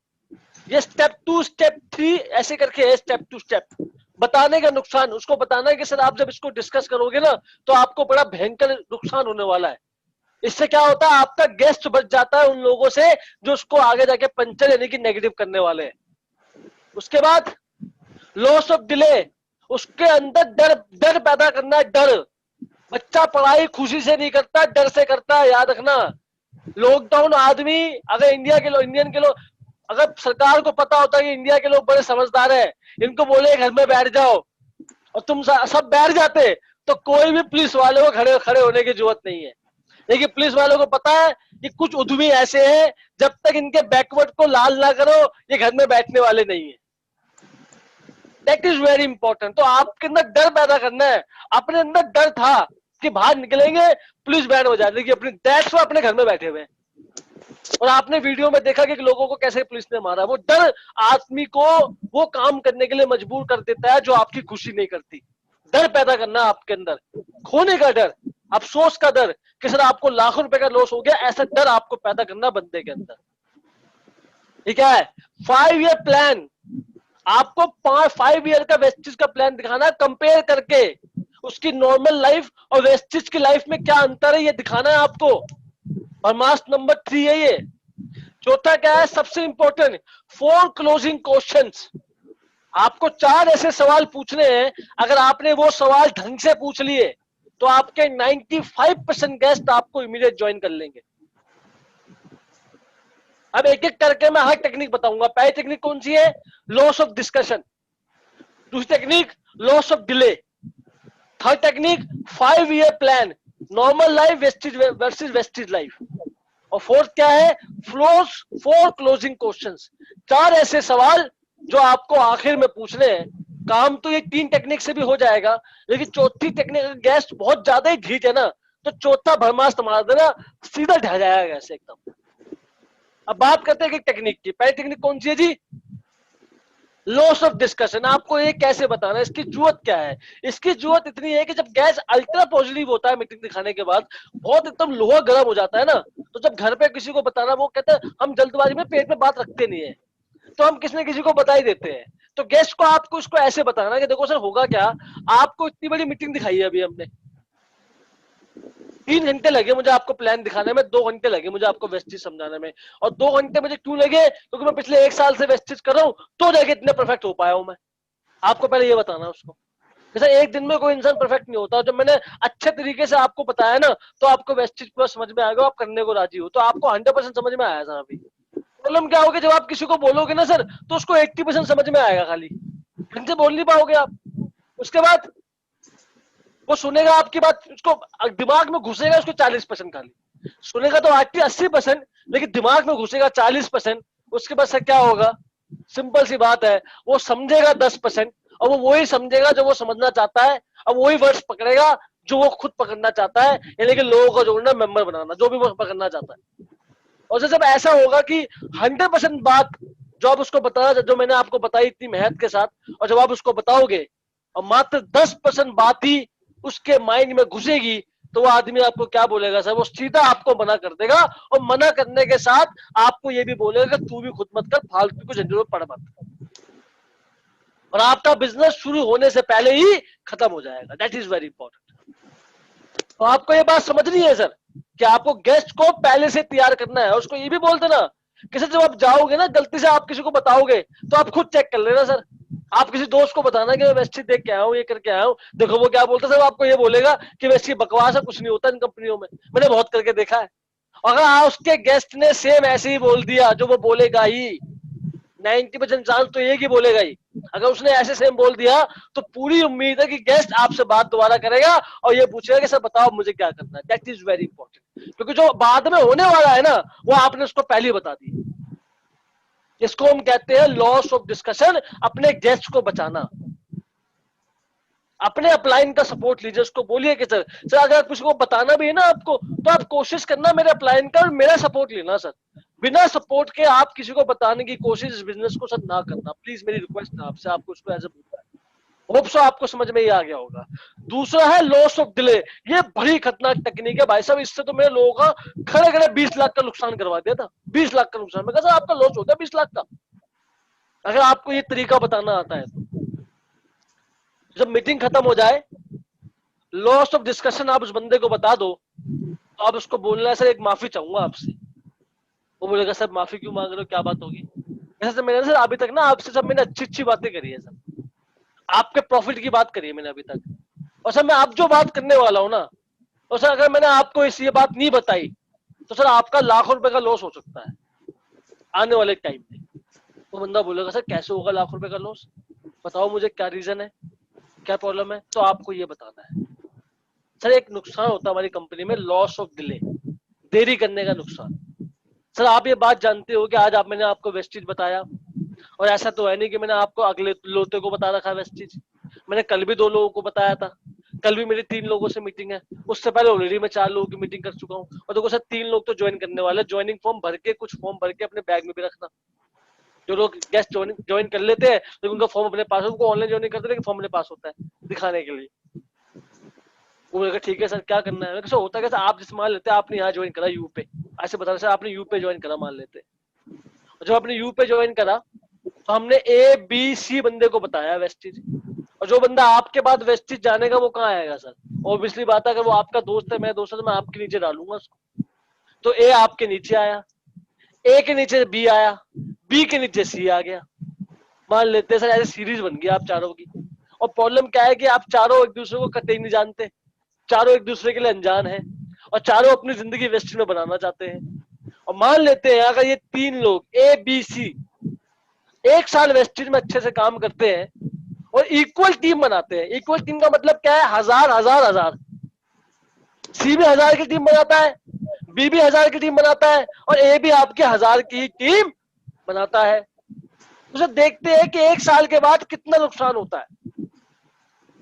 ये स्टेप 2 स्टेप 3 ऐसे करके है, स्टेप 2 स्टेप बताने का नुकसान। उसको बताना है कि सर आप जब इसको डिस्कस करोगे ना तो आपको बड़ा भयंकर नुकसान होने वाला है। इससे क्या होता है, आपका गेस्ट बच जाता है उन लोगों से जो उसको आगे जाके पंचर यानी कि नेगेटिव करने वाले हैं। उसके बाद लॉस ऑफ डिले, उसके अंदर डर पैदा करना है। डर, बच्चा पढ़ाई खुशी से नहीं करता, डर से करता है, याद रखना। लॉकडाउन आदमी, अगर इंडियन के लोग, अगर सरकार को पता होता है कि इंडिया के लोग बड़े समझदार हैं, इनको बोले घर में बैठ जाओ और तुम सब बैठ जाते, तो कोई भी पुलिस वाले को खड़े होने की जरूरत नहीं है। लेकिन पुलिस वालों को पता है कि कुछ उद्यमी ऐसे हैं, जब तक इनके बैकवर्ड को लाल ना करो ये घर में बैठने वाले नहीं है। That is very important. तो आपके अंदर डर पैदा करना है। अपने अंदर डर था कि बाहर निकलेंगे पुलिस बैन हो जाएगी, अपनी दैट्स वो अपने घर में बैठे हुए हैं। और आपने वीडियो में देखा कि लोगों को कैसे पुलिस ने मारा। वो डर आदमी को वो काम करने के लिए मजबूर कर देता है जो आपकी खुशी नहीं करती। डर पैदा करना आपके अंदर, खोने का डर, अफसोस का डर कि सर आपको लाखों रुपए का लॉस हो गया, ऐसा डर आपको पैदा करना बंदे के अंदर। ठीक है। 5 ईयर प्लान, आपको 5 ईयर का वेस्टिज का प्लान दिखाना है, कंपेयर करके उसकी नॉर्मल लाइफ और वेस्टिज की लाइफ में क्या अंतर है ये दिखाना है आपको। और मास्ट नंबर 3 है ये। चौथा क्या है, सबसे इंपॉर्टेंट, 4 क्लोजिंग क्वेश्चंस। आपको 4 ऐसे सवाल पूछने हैं, अगर आपने वो सवाल ढंग से पूछ लिए तो आपके 95% गेस्ट आपको इमीडिएट ज्वाइन कर लेंगे। अब एक एक करके मैं हर टेक्निक बताऊंगा। पहली टेक्निक कौन सी है, लॉस ऑफ डिस्कशन। दूसरी technique loss of delay. Third technique 5 year plan, normal life versus wastage life. और फोर्थ क्या है, 4 क्लोजिंग क्वेश्चंस। 4 ऐसे सवाल जो आपको आखिर में पूछने हैं। काम तो ये 3 टेक्निक से भी हो जाएगा, लेकिन चौथी टेक्निक, गेस्ट बहुत ज्यादा ही ढीठ है ना तो चौथा भरमास्त मार देना, सीधा ढह जाएगा ऐसे एकदम। अब बात करते हैं कि टेक्निक की। पहली टेक्निक कौन सी है जी, लॉस ऑफ डिस्कशन। आपको ये कैसे बताना है, इसकी जरूरत क्या है। इसकी जरूरत इतनी है कि जब गैस अल्ट्रा पॉजिटिव होता है मीटिंग दिखाने के बाद, बहुत एकदम लोहा गर्म हो जाता है ना, तो जब घर पे किसी को बताना, वो कहते हैं हम जल्दबाजी में पेट में बात रखते नहीं है, तो हम किसी न किसी को बता ही देते हैं। तो गेस्ट को आपको इसको ऐसे बताना कि देखो सर होगा क्या, आपको इतनी बड़ी मीटिंग दिखाई है अभी हमने, 3 घंटे लगे मुझे आपको प्लान दिखाने में, 2 घंटे लगे मुझे आपको वेस्टेज समझाने में। और 2 घंटे मुझे क्यों लगे, क्योंकि मैं पिछले 1 साल से वेस्टेज कर रहा हूं, तो जाके इतने परफेक्ट हो पाया हूं मैं। आपको पहले ये बताना उसको। जैसे एक दिन में कोई इंसान परफेक्ट नहीं होता। जब मैंने अच्छे तरीके से आपको बताया ना, तो आपको वेस्टेज पूरा समझ में आएगा, आप करने को राजी हो, तो आपको 100% समझ में आया था। अभी प्रॉब्लम क्या होगी, जब आप किसी को बोलोगे ना सर, तो उसको 80% समझ में आएगा, खाली ढंग से बोल नहीं पाओगे आप। उसके बाद वो सुनेगा आपकी बात, उसको दिमाग में घुसेगा उसको 40% खाली। सुनेगा तो 80%, लेकिन दिमाग में घुसेगा 40%। उसके बाद से क्या होगा, सिंपल सी बात है, वो समझेगा 10%, और वो वही समझेगा जो वो समझना चाहता है। अब वही वर्ड्स पकड़ेगा जो वो खुद पकड़ना चाहता है, यानी कि लोगों को जोड़ना, मेंबर बनाना, जो भी वो पकड़ना चाहता है। और जब ऐसा होगा कि 100% बात जो आप उसको बताना, जो मैंने आपको बताई इतनी मेहनत के साथ, और जब आप उसको बताओगे और मात्र 10% बात ही उसके माइंड में घुसेगी, तो वो आदमी आपको क्या बोलेगा सर, वो सीधा आपको मना कर देगा, और मना करने के साथ आपको ये भी बोलेगा कि तू भी खुद मत कर, फालतू को झंझट में पड़ मत, और आपका बिजनेस शुरू होने से पहले ही खत्म हो जाएगा। That is very important. तो आपको ये बात समझनी है सर कि आपको गेस्ट को पहले से तैयार करना है। उसको ये भी बोल देना कि सर जब आप जाओगे ना, गलती से आप किसी को बताओगे तो आप खुद चेक कर लेना सर। आप किसी दोस्त को बताना कि मैं वेस्टी देख के आया हूँ, ये करके आया हूँ, देखो वो क्या बोलता है सर, आपको ये बोलेगा कि वेस्टी बकवास है, कुछ नहीं होता इन कंपनियों में, मैंने बहुत करके देखा है। अगर उसके गेस्ट ने सेम ऐसे ही बोल दिया, जो वो बोलेगा ही, 90% चांस तो एक ही बोलेगा ही, अगर उसने ऐसे सेम बोल दिया तो पूरी उम्मीद है कि गेस्ट आपसे बात दोबारा करेगा और ये पूछेगा कि सर बताओ मुझे क्या करना है। दैट इज वेरी इंपॉर्टेंट, क्योंकि जो बाद में होने वाला है ना, वो आपने उसको पहले ही बता दिया। इसको हम कहते हैं लॉस ऑफ डिस्कशन, अपने गेस्ट को बचाना। अपने अपलाइन का सपोर्ट लीजिए, उसको बोलिए कि सर अगर किसी को बताना भी है ना आपको, तो आप कोशिश करना मेरे अपलाइन का और मेरा सपोर्ट लेना सर। बिना सपोर्ट के आप किसी को बताने की कोशिश इस बिजनेस को सर ना करना, प्लीज, मेरी रिक्वेस्ट है आपसे, आपको उसको एज ए बोलता है। होप सो आपको समझ में ही आ गया होगा। दूसरा है लॉस ऑफ डिले। ये बड़ी खतरनाक टेक्निक है भाई साहब, इससे तो मेरे लोगों का खड़े खड़े 20 लाख का नुकसान करवा दिया था। 20 लाख का नुकसान, मैं कहा सर आपका लॉस होता है 20 लाख का, अगर आपको ये तरीका बताना आता है तो। जब मीटिंग खत्म हो जाए, लॉस ऑफ डिस्कशन आप उस बंदे को बता दो, तो आप उसको बोलना है सर एक माफी चाहूंगा आपसे। वो बोलेगा सर माफी क्यों मांग रहे हो, क्या बात होगी। ऐसे मैंने सर अभी तक ना आपसे सब मैंने अच्छी अच्छी बातें करी है सर, आपके प्रॉफिट की बात करी है मैंने अभी तक, और सर मैं अब जो बात करने वाला हूँ ना, तो सर अगर मैंने आपको इस ये बात नहीं बताई तो सर आपका लाखों रुपए का लॉस हो सकता है आने वाले टाइम में। वो बंदा बोलेगा सर कैसे होगा लाखों रुपए का लॉस, बताओ मुझे क्या रीजन है, क्या प्रॉब्लम है। तो आपको ये बताना है सर, एक नुकसान होता है हमारी कंपनी में, लॉस ऑफ डिले, देरी करने का नुकसान। सर आप ये बात जानते हो कि आज मैंने आपको वेस्टिज बताया, और ऐसा तो है नहीं कि मैंने आपको अगले लोते को बता रखा है वेस्टिज। मैंने कल भी 2 लोगों को बताया था, कल भी मेरी 3 लोगों से मीटिंग है, उससे पहले ऑलरेडी मैं 4 लोगों की मीटिंग कर चुका हूँ। और देखो सर 3 लोग तो ज्वाइन करने वाले, ज्वाइनिंग फॉर्म भर के, कुछ फॉर्म भर के अपने बैग में भी रखना। जो लोग गेस्ट ज्वाइन कर लेते हैं तो उनका फॉर्म अपने पास, उनको ऑनलाइन ज्वाइन करते हैं, फॉर्म अपने पास होता है दिखाने के लिए। वो बोलेगा ठीक है सर क्या करना है। कैसे होता है, कैसे आप जिस मान लेते हैं आपने यहाँ ज्वाइन करा यू पे, ऐसे बता रहे सर आपने यू पे ज्वाइन करा मान लेते, जब आपने यू पे ज्वाइन करा तो हमने ए बी सी बंदे को बताया वेस्टिज, और जो बंदा आपके बाद वेस्टिज जाने का वो कहाँ आएगा सर, ऑब्वियसली बात है अगर वो आपका दोस्त है, मैं दोस्त है, तो मैं आपके नीचे डालूंगा उसको। तो ए आपके नीचे आया, ए के नीचे बी आया, बी के नीचे सी आ गया, मान लेते हैं सर ऐसे सीरीज बन गई आप चारों की। और प्रॉब्लम क्या है कि आप चारों एक दूसरे को कतई नहीं जानते, चारों एक दूसरे के लिए अनजान है, और चारों अपनी जिंदगी वेस्ट में बनाना चाहते हैं। और मान लेते हैं अगर ये 3 लोग ए बी सी 1 साल वेस्टेज में अच्छे से काम करते हैं और इक्वल टीम बनाते हैं। इक्वल टीम का मतलब क्या है, 1000 सी भी 1000 की टीम बनाता है, बी भी 1000 की टीम बनाता है, और ए भी आपके 1000 की टीम बनाता है। तो देखते हैं कि 1 साल के बाद कितना नुकसान होता है।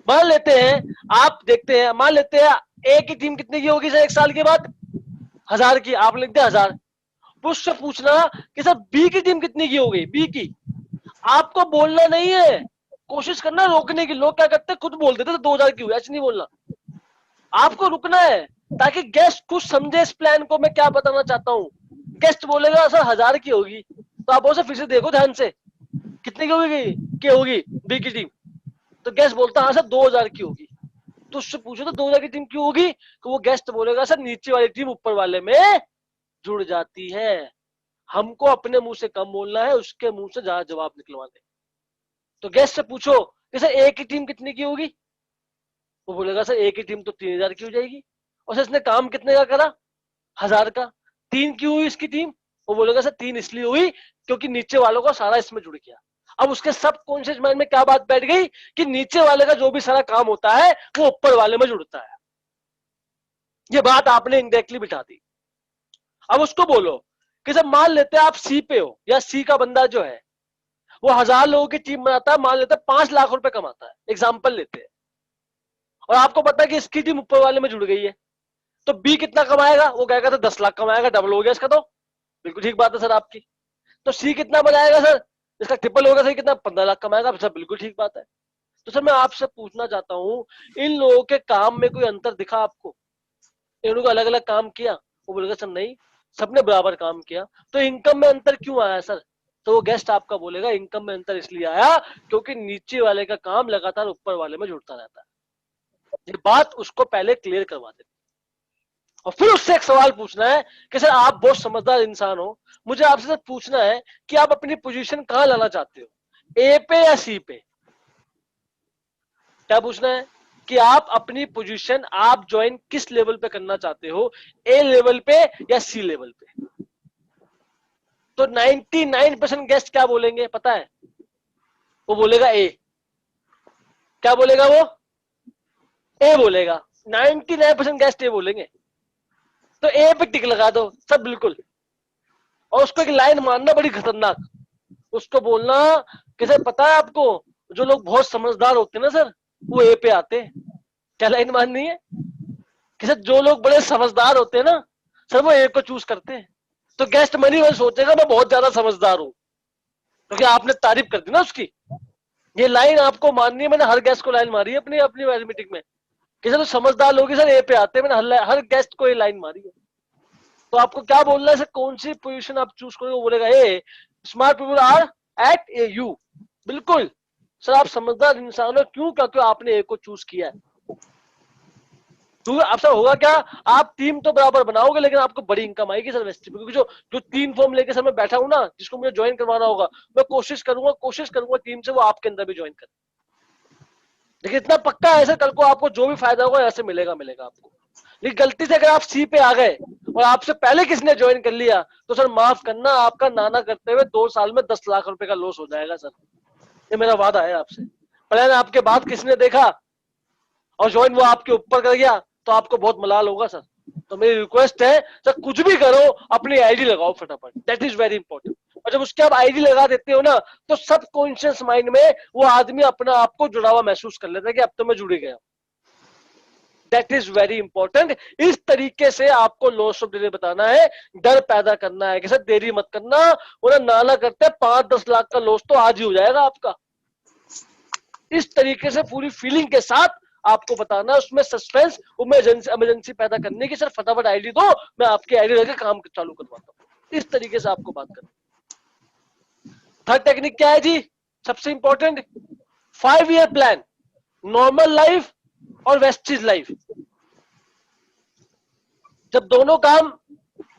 मान लेते हैं, आप देखते हैं, मान लेते हैं ए की टीम कितने की होगी सर 1 साल के बाद, 1000 की, आप लिखते हैं 1000। उससे पूछना कि सर बी की टीम कितनी की होगी, बी की। आपको बोलना नहीं है, कोशिश करना रोकने की। लोग क्या करते हैं खुद बोल देते 2000 की हुई, ऐसे नहीं बोलना, आपको रुकना है ताकि गेस्ट कुछ समझे इस प्लान को मैं क्या बताना चाहता हूँ। गेस्ट बोलेगा सर 1000 की होगी, तो आप बोलो फिर से देखो ध्यान से कितने की होगी बी की टीम, तो गेस्ट बोलता हाँ सर 2000 की होगी। तो उससे पूछो तो 2000 की टीम क्यों होगी, तो वो गेस्ट बोलेगा सर नीचे वाली टीम ऊपर वाले में जुड़ जाती है, हमको अपने मुंह से कम बोलना है, उसके मुंह से ज्यादा जवाब निकलवाने। तो गेस्ट से पूछो कि सर ए की टीम कितनी की होगी, वो बोलेगा सर ए की टीम तो 3000 की हो जाएगी, और सर इसने काम कितने का करा, 1000 का, 3 क्यों हुई इसकी टीम, वो बोलेगा सर 3 इसलिए हुई क्योंकि नीचे वालों का सारा इसमें जुड़ गया। अब उसके सब कॉन्शियस माइंड में क्या बात बैठ गई कि नीचे वाले का जो भी सारा काम होता है वो ऊपर वाले में जुड़ता है। ये बात आपने इनडायरेक्टली बिठा दी। अब उसको बोलो कि जब मान लेते हैं आप सी पे हो, या सी का बंदा जो है वो 1000 लोगों की टीम बनाता है, मान लेते हैं 5 लाख रुपए कमाता है, एग्जाम्पल लेते हैं, और आपको पता है कि इसकी टीम ऊपर वाले में जुड़ गई है, तो बी कितना कमाएगा? वो कहेगा तो 10 लाख कमाएगा, डबल हो गया इसका। तो बिल्कुल ठीक बात है सर आपकी। तो सी कितना बनाएगा सर? इसका ट्रिपल होगा सर, कितना? 15 लाख कमाएगा सर, बिल्कुल ठीक बात है। तो सर मैं आपसे पूछना चाहता हूँ, इन लोगों के काम में कोई अंतर दिखा आपको? इन्होंने को अलग अलग काम किया? वो बोलेगा सर नहीं, सबने बराबर काम किया। तो इनकम में अंतर क्यों आया सर? तो वो गेस्ट आपका बोलेगा इनकम में अंतर इसलिए आया क्योंकि नीचे वाले का काम लगातार ऊपर वाले में जुड़ता रहता है। ये बात उसको पहले क्लियर करवा दे, और फिर उससे एक सवाल पूछना है कि सर आप बहुत समझदार इंसान हो, मुझे आपसे सर पूछना है कि आप अपनी पोजीशन कहां लाना चाहते हो, ए पे या सी पे? क्या पूछना है कि आप अपनी पोजीशन आप ज्वाइन किस लेवल पे करना चाहते हो, ए लेवल पे या सी लेवल पे? तो 99% गेस्ट क्या बोलेंगे पता है? वो बोलेगा ए। क्या बोलेगा वो? ए बोलेगा। 99% गेस्ट ए बोलेंगे। तो ए पे टिक लगा दो सब बिल्कुल, और उसको एक लाइन मारना बड़ी खतरनाक, उसको बोलना कि सर पता है आपको, जो लोग बहुत समझदार होते हैं ना सर, वो ए पे आते हैं। क्या लाइन माननी है? कि सर जो लोग बड़े समझदार होते हैं ना सर, वो ए को चूज करते हैं। तो गेस्ट मनी वाले सोचेगा मैं बहुत ज्यादा समझदार हूं, क्योंकि आपने तारीफ कर दी ना उसकी। ये लाइन आपको माननी है, मैंने हर गेस्ट को लाइन मारी है अपनी अपनी मीटिंग में कि सर समझदार लोग सर ए पे आते हैं, मैंने हर गेस्ट को ये लाइन मारी है। तो आपको क्या बोलना है सर, कौन सी पोजीशन आप चूज करोगे? वो बोलेगा A. Smart people are at A U. बिल्कुल सर, आप समझदार इंसान हो। क्यों? क्योंकि आपने ए को चूज किया है। तो आप सर होगा क्या, आप टीम तो बराबर बनाओगे लेकिन आपको बड़ी इनकम आएगी सर वेस्ट, क्योंकि जो 3 फॉर्म लेके सर मैं बैठा हूं ना, जिसको मुझे ज्वाइन करवाना होगा, मैं कोशिश करूंगा टीम से वो आपके अंदर भी ज्वाइन करे। लेकिन इतना पक्का है सर, कल को आपको जो भी फायदा होगा ऐसे मिलेगा आपको। लेकिन गलती से अगर आप सी पे आ गए और आपसे पहले किसने ज्वाइन कर लिया, तो सर माफ करना, आपका नाना करते हुए 2 साल में 10 लाख रुपए का लॉस हो जाएगा सर। ये मेरा वादा है आपसे। प्लान आपके बाद किसने देखा और ज्वाइन वो आपके ऊपर कर गया, तो आपको बहुत मलाल होगा सर। तो मेरी रिक्वेस्ट है सर, कुछ भी करो अपनी आईडी लगाओ फटाफट, दैट इज वेरी इंपॉर्टेंट। और जब उसके आप आईडी लगा देते हो ना, तो सब कॉन्शियस माइंड में वो आदमी अपना आपको जुड़ा हुआ महसूस कर लेता है कि अब तो मैं जुड़ गया। That is very important. इस तरीके से आपको लॉस ऑफ डिले बताना है, डर पैदा करना है कि सर देरी मत करना, वरना नाला करते 5-10 लाख का लॉस तो आज ही हो जाएगा आपका। इस तरीके से पूरी फीलिंग के साथ आपको बताना, उसमें सस्पेंस, इमरजेंसी पैदा करने की। सर फटाफट आईडी दो, मैं आपकी आईडी लेके काम चालू करवाता हूं। इस तरीके से आपको बात करना। थर्ड टेक्निक क्या है जी? सबसे important, 5 year plan, normal life और वेस्टीज लाइफ। जब दोनों काम,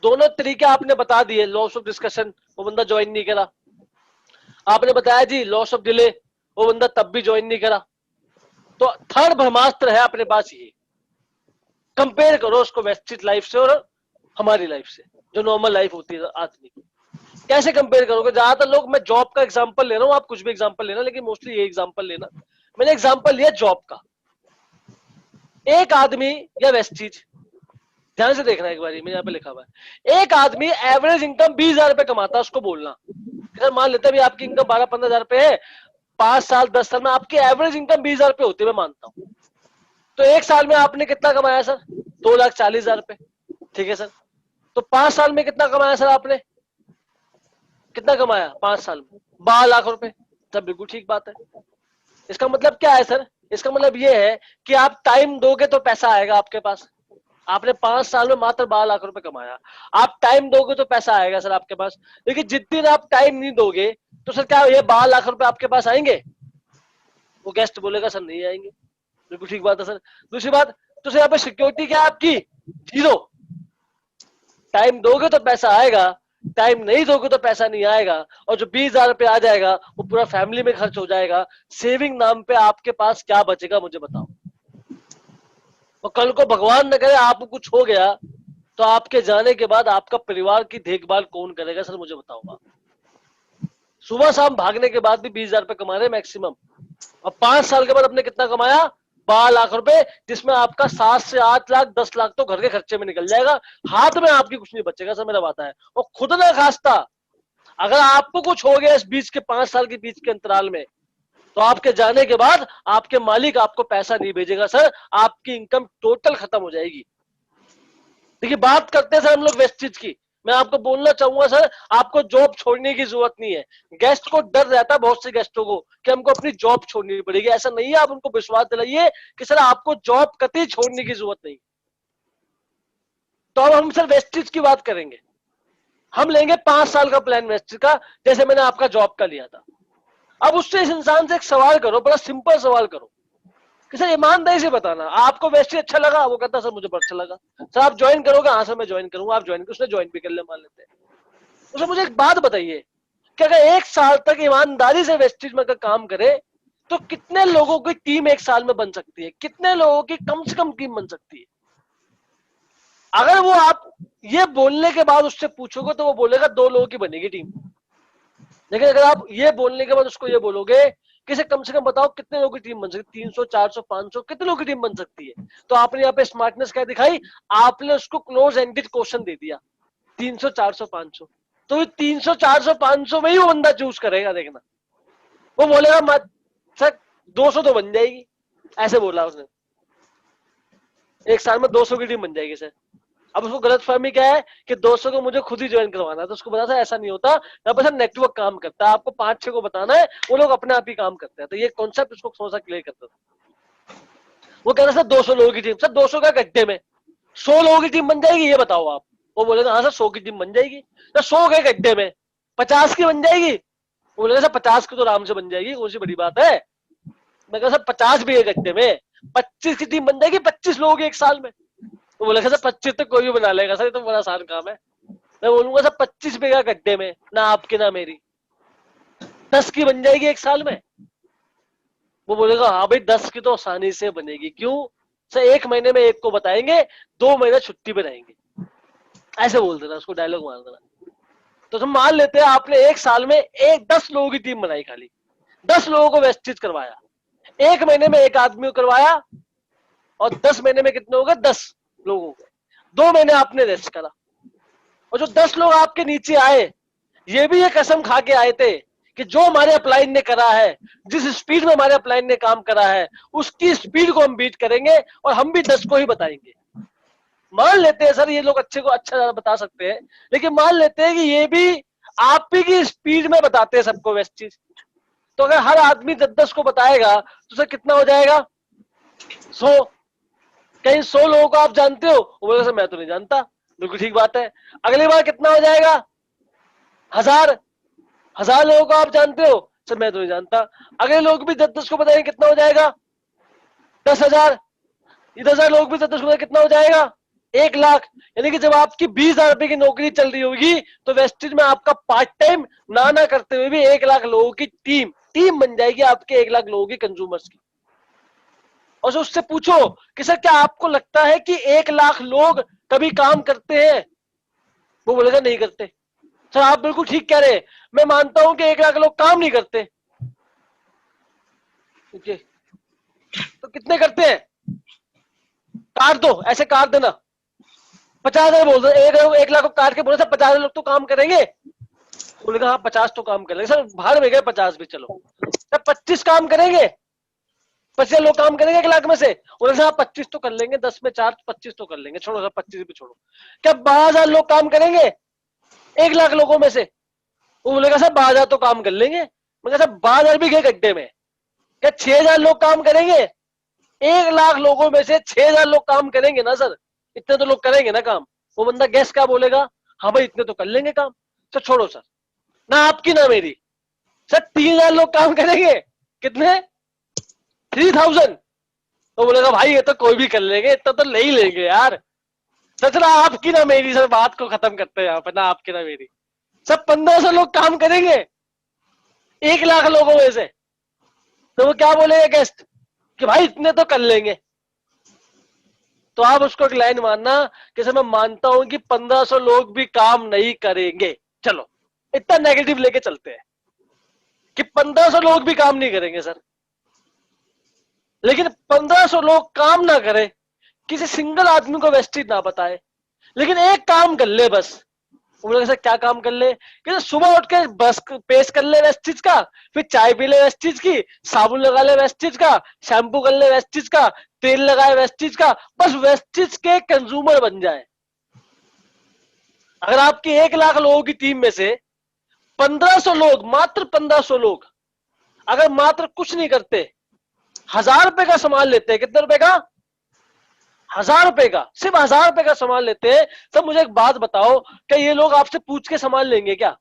दोनों तरीके आपने बता दिए, लॉस ऑफ डिस्कशन, वो बंदा ज्वाइन नहीं करा। आपने बताया जी लॉस ऑफ डिले, वो बंदा तब भी ज्वाइन नहीं करा। तो थर्ड ब्रह्मास्त्र है अपने पास, ये कंपेयर करो उसको वेस्टेज लाइफ से और हमारी लाइफ से, जो नॉर्मल लाइफ होती है आदमी की। कैसे कंपेयर करोगे? ज्यादातर लोग, मैं जॉब का एग्जांपल ले रहा हूं, आप कुछ भी एग्जांपल लेना, लेकिन मोस्टली ये एग्जांपल लेना। मैंने एग्जांपल लिया जॉब का। एक आदमी या वेस्टीज, ध्यान से देखना एक बार, मैंने यहाँ पे लिखा हुआ है, एक आदमी एवरेज इनकम 20,000 रुपए कमाता है, उसको बोलना सर मान लेते हैं भी आपकी इनकम 12-15 हजार रुपए है, 5 साल 10 साल में आपकी एवरेज इनकम 20,000 रुपए होती है, मैं मानता हूं। तो एक साल में आपने कितना कमाया सर? 2,40,000 रुपए। ठीक है सर। तो 5 साल में कितना कमाया सर आपने? कितना कमाया 5 साल में? 12 लाख रुपए। तब बिल्कुल ठीक बात है। इसका मतलब क्या है सर? इसका मतलब ये है कि आप टाइम दोगे तो पैसा आएगा आपके पास। आपने 5 साल में मात्र 12 लाख रुपए कमाया, आप टाइम दोगे तो पैसा आएगा सर आपके पास। लेकिन जिस दिन आप टाइम नहीं दोगे, तो सर क्या ये 12 लाख रुपए आपके पास आएंगे? वो गेस्ट बोलेगा सर नहीं आएंगे। बिल्कुल ठीक बात है सर। दूसरी बात, तो सर यहाँ पे सिक्योरिटी क्या है आपकी? 0। टाइम दोगे तो पैसा आएगा, टाइम नहीं दोगे तो पैसा नहीं आएगा। और जो 20,000 रुपए आ जाएगा वो पूरा फैमिली में खर्च हो जाएगा। सेविंग नाम पे आपके पास क्या बचेगा मुझे बताओ? और कल को भगवान न करे आपको कुछ हो गया, तो आपके जाने के बाद आपका परिवार की देखभाल कौन करेगा सर मुझे बताओ? सुबह शाम भागने के बाद भी 20,000 रुपए कमा रहे मैक्सिमम, और 5 साल के बाद आपने कितना कमाया? 12 लाख रुपए, जिसमें आपका 7 से 8 लाख 10 लाख तो घर के खर्चे में निकल जाएगा, हाथ में आपकी कुछ नहीं बचेगा सर, मेरा वादा है। और खुद ना खास्ता अगर आपको कुछ हो गया इस बीच के 5 साल के बीच के अंतराल में, तो आपके जाने के बाद आपके मालिक आपको पैसा नहीं भेजेगा सर, आपकी इनकम टोटल खत्म हो जाएगी। देखिए बात करते हैं सर हम लोग वेस्टेज की, मैं आपको बोलना चाहूंगा सर, आपको जॉब छोड़ने की जरूरत नहीं है। गेस्ट को डर रहता है बहुत से गेस्टों को कि हमको अपनी जॉब छोड़नी पड़ेगी, ऐसा नहीं है। आप उनको विश्वास दिलाइए कि सर आपको जॉब कतई छोड़ने की जरूरत नहीं। तो अब हम सर वेस्टेज की बात करेंगे। हम लेंगे 5 साल का प्लान वेस्टेज का, जैसे मैंने आपका जॉब का लिया था। अब उससे इस इंसान से एक सवाल करो, बड़ा सिंपल सवाल करो कि सर ईमानदारी से बताना आपको वेस्टेज अच्छा लगा? वो कहता सर मुझे बहुत अच्छा लगा। सर आप ज्वाइन करोगे? हाँ सर मैं ज्वाइन करूंगा। आप ज्वाइन, उसने ज्वाइन भी कर लिया मान लेते हैं। तो मुझे एक बात बताइए कि अगर 1 साल तक ईमानदारी से वेस्टेज में अगर काम करे तो कितने लोगों की टीम 1 साल में बन सकती है? कितने लोगों की कम से कम टीम बन सकती है? अगर वो आप ये बोलने के बाद उससे पूछोगे तो वो बोलेगा 2 लोगों की बनेगी टीम। लेकिन अगर आप ये बोलने के बाद उसको ये बोलोगे कि से कम बताओ कितने लोगों की टीम बन सकती है, 300 400 500 कितने लोगों की टीम बन सकती है? तो आपने यहाँ पे स्मार्टनेस क्या दिखाई? आपने उसको क्लोज एंडेड क्वेश्चन दे दिया 300 400 500। तो 300 400 500 में ही वो बंदा चूज करेगा। देखना वो बोलेगा मत सर 200 तो बन जाएगी, ऐसे बोला उसने। 1 साल में 200 की टीम बन जाएगी सर। अब उसको गलत फहमी क्या है कि 200 को मुझे खुद ही ज्वाइन करवाना है। तो उसको बता ऐसा नहीं होता, यहाँ पर नेटवर्क काम करता है। आपको 5-6 को बताना है, वो लोग अपने आप ही काम करते हैं। तो ये कॉन्सेप्ट उसको थोड़ा सा क्लियर करता था। वो कह रहा सर 200 लोगों की टीम, सर 200 का गड्ढे में 100 लोगों की टीम बन जाएगी, ये बताओ आप। वो बोलेगा हाँ सर 100 की टीम बन जाएगी। सर 100 के गड्ढे में 50 की बन जाएगी? वो बोलेगा सर 50 की तो आराम से बन जाएगी, कौन सी बड़ी बात है। मैं कहा सर 50 भी है गड्ढे में, 25 की टीम बन जाएगी 25 लोगों की 1 साल में। तो बोलेगा सर 25 तो कोई भी बना लेगा सर, ये तो बड़ा आसान काम है। मैं बोलूंगा सर 25 पे का गड्ढे में, ना आपकी ना मेरी 10 की बन जाएगी 1 साल में। वो बोलेगा हाँ भाई 10 की तो आसानी से बनेगी। क्यों सर? 1 महीने में 1 को बताएंगे, 2 महीने छुट्टी पे रहेंगे। ऐसे बोल देना, उसको डायलॉग मार देना। तो हम मान लेते हैं आपने 1 साल में 10 लोगों की टीम बनाई, खाली 10 लोगों को वेस्टेज करवाया। 1 महीने में 1 आदमी को करवाया और 10 महीने में कितने हो गए? 10 लोगों को। 2 महीने आपने रेस्ट करा। और जो 10 लोग आपके नीचे आए, ये भी ये कसम खा के आए थे कि जो हमारे अपलाइन ने करा है, जिस स्पीड में हमारे अपलाइन ने काम करा है, उसकी स्पीड को हम बीट करेंगे और हम भी 10 को ही बताएंगे। मान लेते हैं सर ये लोग अच्छे को अच्छा बता सकते हैं, लेकिन मान लेते हैं कि ये भी आप ही की स्पीड में बताते हैं सबको वेस्ट चीज। तो अगर हर आदमी 10-10 को बताएगा तो सर कितना हो जाएगा? 100। कहीं 100 लोगों को आप जानते हो? वो बोले सर मैं तो नहीं जानता। बिल्कुल ठीक बात है। अगली बार कितना हो जाएगा? 1000 लोगों को आप जानते हो? सर मैं तो नहीं जानता। अगले लोग भी 10-10 को बताएंगे, कितना हो जाएगा? 10,000। ये 10,000 लोग भी 10-10 को बताएंगे, कितना हो जाएगा? 1,00,000। यानी कि जब आपकी 20,000 रुपए की नौकरी चल रही होगी तो वेस्टेज में आपका पार्ट टाइम ना करते हुए भी 1,00,000 लोगों की टीम बन जाएगी, आपके 1,00,000 लोगों की कंज्यूमर्स की। और उससे पूछो कि सर क्या आपको लगता है कि 1,00,000 लोग कभी काम करते हैं? वो बोलेगा नहीं करते। सर आप बिल्कुल ठीक कह रहे हैं, मैं मानता हूं कि 1,00,000 लोग काम नहीं करते। तो कितने करते हैं? काट दो, ऐसे काट देना। 50,000 बोल दो, 1,00,000 को काट के बोले सर 50,000 लोग तो काम करेंगे। बोलेगा हाँ 50 तो काम करेंगे। सर बाहर में गए 50 भी, चलो सर 25 काम करेंगे। 25 लोग काम करेंगे 1,00,000 में से? बोले सर 25 तो कर लेंगे, 10 में 4 25 तो कर लेंगे। छोड़ो सर 25 भी छोड़ो। क्या 12,000 लोग काम करेंगे 1,00,000 लोगों में से? वो बोलेगा सर 12,000 तो काम कर लेंगे। मैं सर 12,000 भी गए गड्ढे में। क्या 6,000 लोग काम करेंगे? 1,00,000 लोगों में से 6,000 लोग काम करेंगे ना सर? इतने तो लोग करेंगे ना काम। वो बंदा गैस क्या बोलेगा? हाँ भाई इतने तो कर लेंगे काम। सर छोड़ो सर, ना आपकी ना मेरी। सर 3,000 लोग काम करेंगे। कितने? 3,000। तो बोलेगा भाई ये तो कोई भी कर लेंगे, इतना तो ले ही लेंगे यार। सर ना आपकी ना मेरी। सर बात को खत्म करते हैं यहाँ पे, ना आपकी ना मेरी। सब 1,500 लोग काम करेंगे 1,00,000 लोगों में से। तो वो क्या बोलेगा गेस्ट कि भाई इतने तो कर लेंगे। तो आप उसको एक लाइन मानना कि सर मैं मानता हूं कि 1,500 लोग भी काम नहीं करेंगे। चलो इतना नेगेटिव लेके चलते हैं कि 1,500 लोग भी काम नहीं करेंगे सर। लेकिन 1,500 लोग काम ना करें, किसी सिंगल आदमी को वेस्टेज ना बताए, लेकिन एक काम कर ले बस, वो बोला सर क्या काम कर ले, कि सुबह उठ के बस पेस्ट कर ले वेस्टिज का, फिर चाय पी ले वेस्टिज की, साबुन लगा ले वेस्टिज का, शैम्पू कर ले वेस्टिज का, तेल लगाए वेस्टिज का, बस वेस्टिज के कंज्यूमर बन जाए। अगर आपकी 1 लाख लोगों की टीम में से 1500 लोग, मात्र 1500 लोग अगर मात्र कुछ नहीं करते, 1000 रुपए का सामान लेते हैं, कितने रुपए का? 1000 रुपए का, सिर्फ 1000 रुपए का सामान लेते हैं। तब मुझे एक बात बताओ, क्या ये लोग आपसे पूछ के सामान लेंगे क्या?